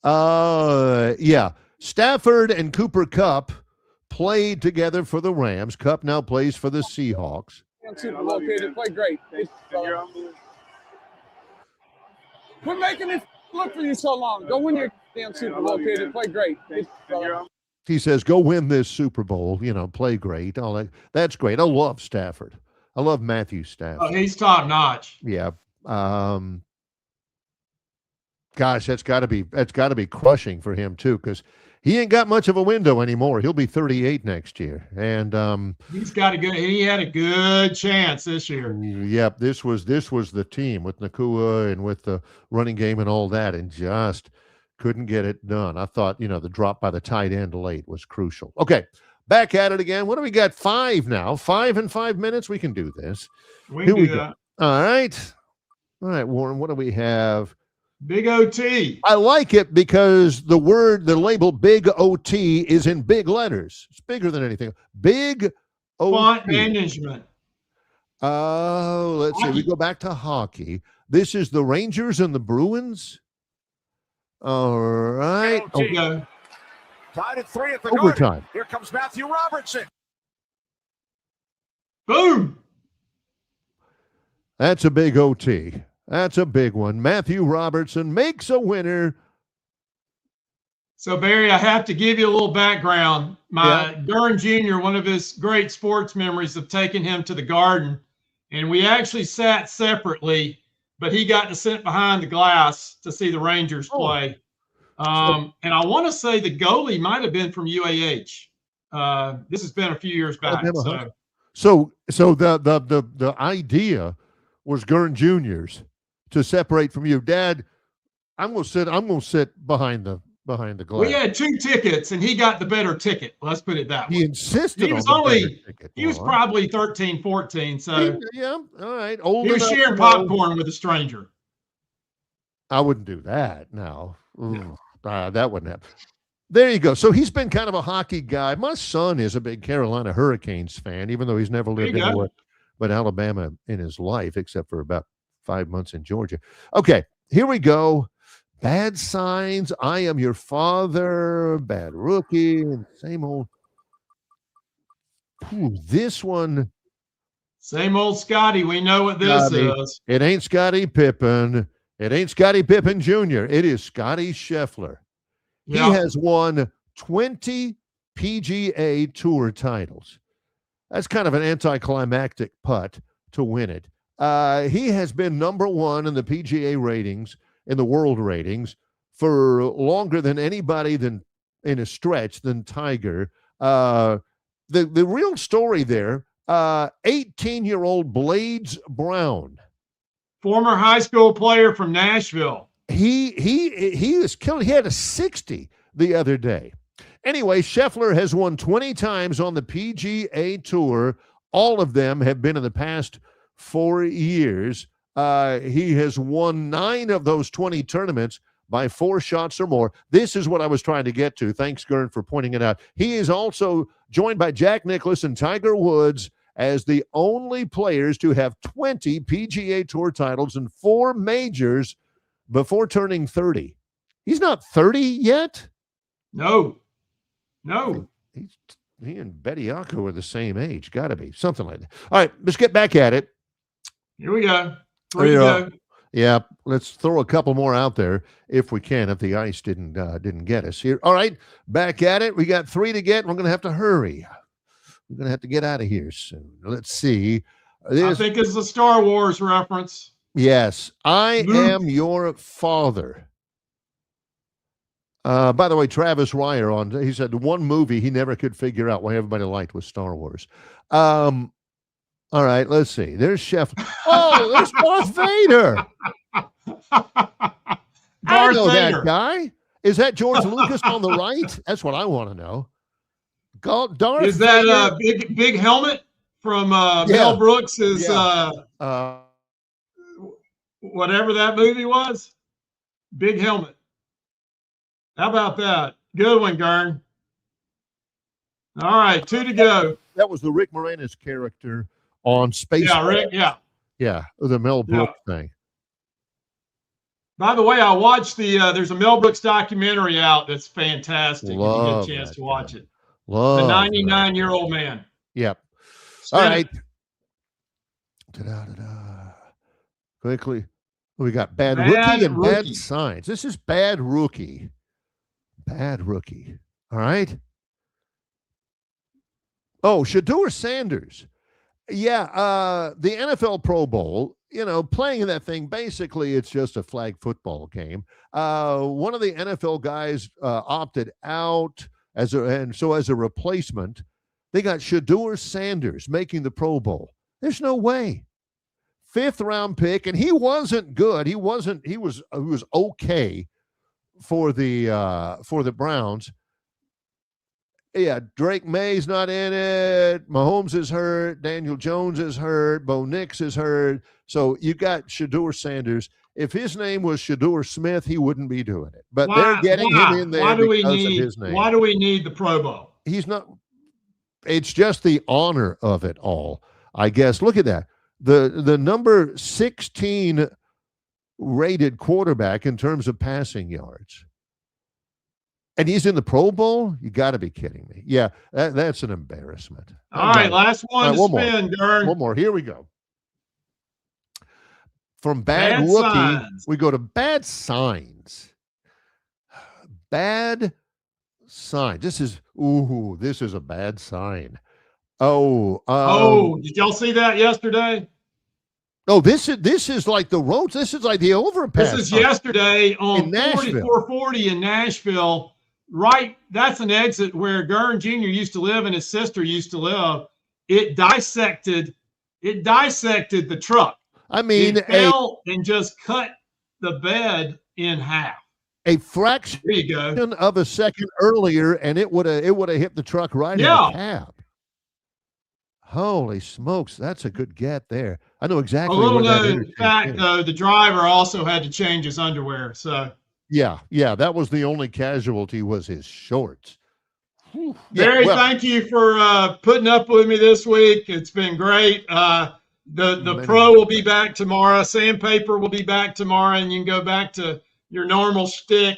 Yeah. Stafford and Cooper Kupp played together for the Rams. Kupp now plays for the Seahawks. Super Bowl kid, you play great. Quit making it look for you so long. Go win your damn Super Bowl kid. You play great. He says, go win this Super Bowl, play great. All that. That's great. I love Stafford. I love Matthew Stafford. Oh, he's top notch. Yeah. Gosh, that's got to be crushing for him too, because he ain't got much of a window anymore. He'll be 38 next year, and he had a good chance this year. Yep, this was the team with Nakua and with the running game and all that, and just couldn't get it done. I thought, the drop by the tight end late was crucial. Okay, back at it again. What do we got? 5 now. 5 in 5 minutes. We can do this. We can do that. All right, Warren. What do we have? Big OT. I like it because the label Big OT is in big letters. It's bigger than anything. Big OT. Font management. Let's see. We go back to hockey. This is the Rangers and the Bruins. All right. Okay. Tied at 3 at the overtime. Garden. Here comes Matthew Robertson. Boom. That's a big OT. That's a big one. Matthew Robertson makes a winner. So, Barry, I have to give you a little background. Gurn Jr., one of his great sports memories of taking him to the Garden, and we actually sat separately, but he got to sit behind the glass to see the Rangers play. And I want to say the goalie might have been from UAH. This has been a few years back. So the idea was Gurn Jr.'s to separate from you. Dad, I'm gonna sit behind the glass. We had 2 tickets, and he got the better ticket. Let's put it that way. He insisted he was on the only better ticket. he was probably 13, 14. So yeah, all right. He was sharing popcorn with a stranger. I wouldn't do that. No. That wouldn't happen. There you go. So he's been kind of a hockey guy. My son is a big Carolina Hurricanes fan, even though he's never lived anywhere but Alabama in his life, except for about 5 months in Georgia. Okay, here we go. Bad signs. I am your father. Bad rookie. Same old. This one. Same old Scotty. We know what this is. It ain't Scottie Pippen. It ain't Scottie Pippen Jr. It is Scotty Scheffler. Yeah. He has won 20 PGA Tour titles. That's kind of an anticlimactic putt to win it. He has been number 1 in the PGA ratings, in the world ratings, for longer than anybody than in a stretch than Tiger. The real story there, 18-year-old Blades Brown. Former high school player from Nashville. He was killing. He had a 60 the other day. Anyway, Scheffler has won 20 times on the PGA Tour. All of them have been in the past 4 years. He has won 9 of those 20 tournaments by 4 shots or more. This is what I was trying to get to. Thanks, Gurn, for pointing it out. He is also joined by Jack Nicklaus and Tiger Woods as the only players to have 20 PGA Tour titles and 4 majors before turning 30. He's not 30 yet? No. He and Bediako are the same age. Got to be. Something like that. All right, let's get back at it. Here we go. 3 to go. Yeah, let's throw a couple more out there if we can, if the ice didn't get us here. All right, back at it. We got 3 to get. We're going to have to hurry. We're going to have to get out of here soon. Let's see. I think it's a Star Wars reference. Yes, I am your father. By the way, Travis Ryer he said the one movie he never could figure out why everybody liked was Star Wars. All right, let's see. There's Chef. Oh, there's Darth Vader. I know that guy. Is that George Lucas on the right? That's what I want to know. Darth Is that big helmet from Mel Brooks's whatever that movie was? Big helmet. How about that? Good one, Gurn. All right, 2 to go. That was the Rick Moranis character on Space. Yeah, Rick. Yeah, the Mel Brooks thing. By the way, I watched there's a Mel Brooks documentary out that's fantastic. Love if you get a chance to watch it. Love the 99-year-old man. Yep. All right. Quickly. We got bad rookie and bad signs. This is bad rookie. Bad rookie. All right. Oh, Shedeur Sanders. Yeah, the NFL Pro Bowl, playing in that thing, basically it's just a flag football game. One of the NFL guys opted out as a replacement, they got Shedeur Sanders making the Pro Bowl. There's no way. 5th round pick, and he wasn't good. He was okay for the Browns. Yeah, Drake May's not in it. Mahomes is hurt. Daniel Jones is hurt. Bo Nix is hurt. So you got Shedeur Sanders. If his name was Shedeur Smith, he wouldn't be doing it. But they're getting him in there because of his name. Why do we need the Pro Bowl? He's not. It's just the honor of it all, I guess. Look at that. The number 16 rated quarterback in terms of passing yards. And he's in the Pro Bowl? You got to be kidding me. Yeah, that's an embarrassment. All right, last one to spin, Gurn. One more. Here we go. From bad rookie, signs. We go to bad signs. Bad sign. This is a bad sign. Did y'all see that yesterday? Oh, this is like the roads. This is like the overpass. This is yesterday on 440 in Nashville. Right, that's an exit where Gurn Jr. used to live and his sister used to live. It dissected the truck. I mean, it fell and just cut the bed in half. A fraction of a second earlier, and it would have hit the truck right in the cab. Holy smokes, that's a good get there. I know exactly. A little known fact, though, the driver also had to change his underwear. So yeah, that was the only casualty, was his shorts. Barry, thank you for putting up with me this week. It's been great. The pro will be back tomorrow. Sandpaper will be back tomorrow, and you can go back to your normal shtick.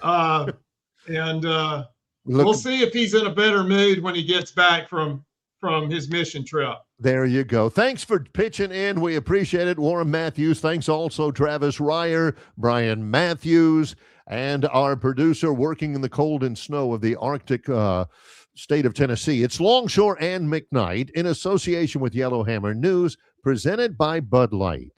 We'll see if he's in a better mood when he gets back from his mission trip. There you go. Thanks for pitching in. We appreciate it. Warren Matthews. Thanks also Travis Ryer, Brian Matthews, and our producer working in the cold and snow of the Arctic state of Tennessee. It's Longshore and McKnight in association with Yellowhammer News, presented by Bud Light.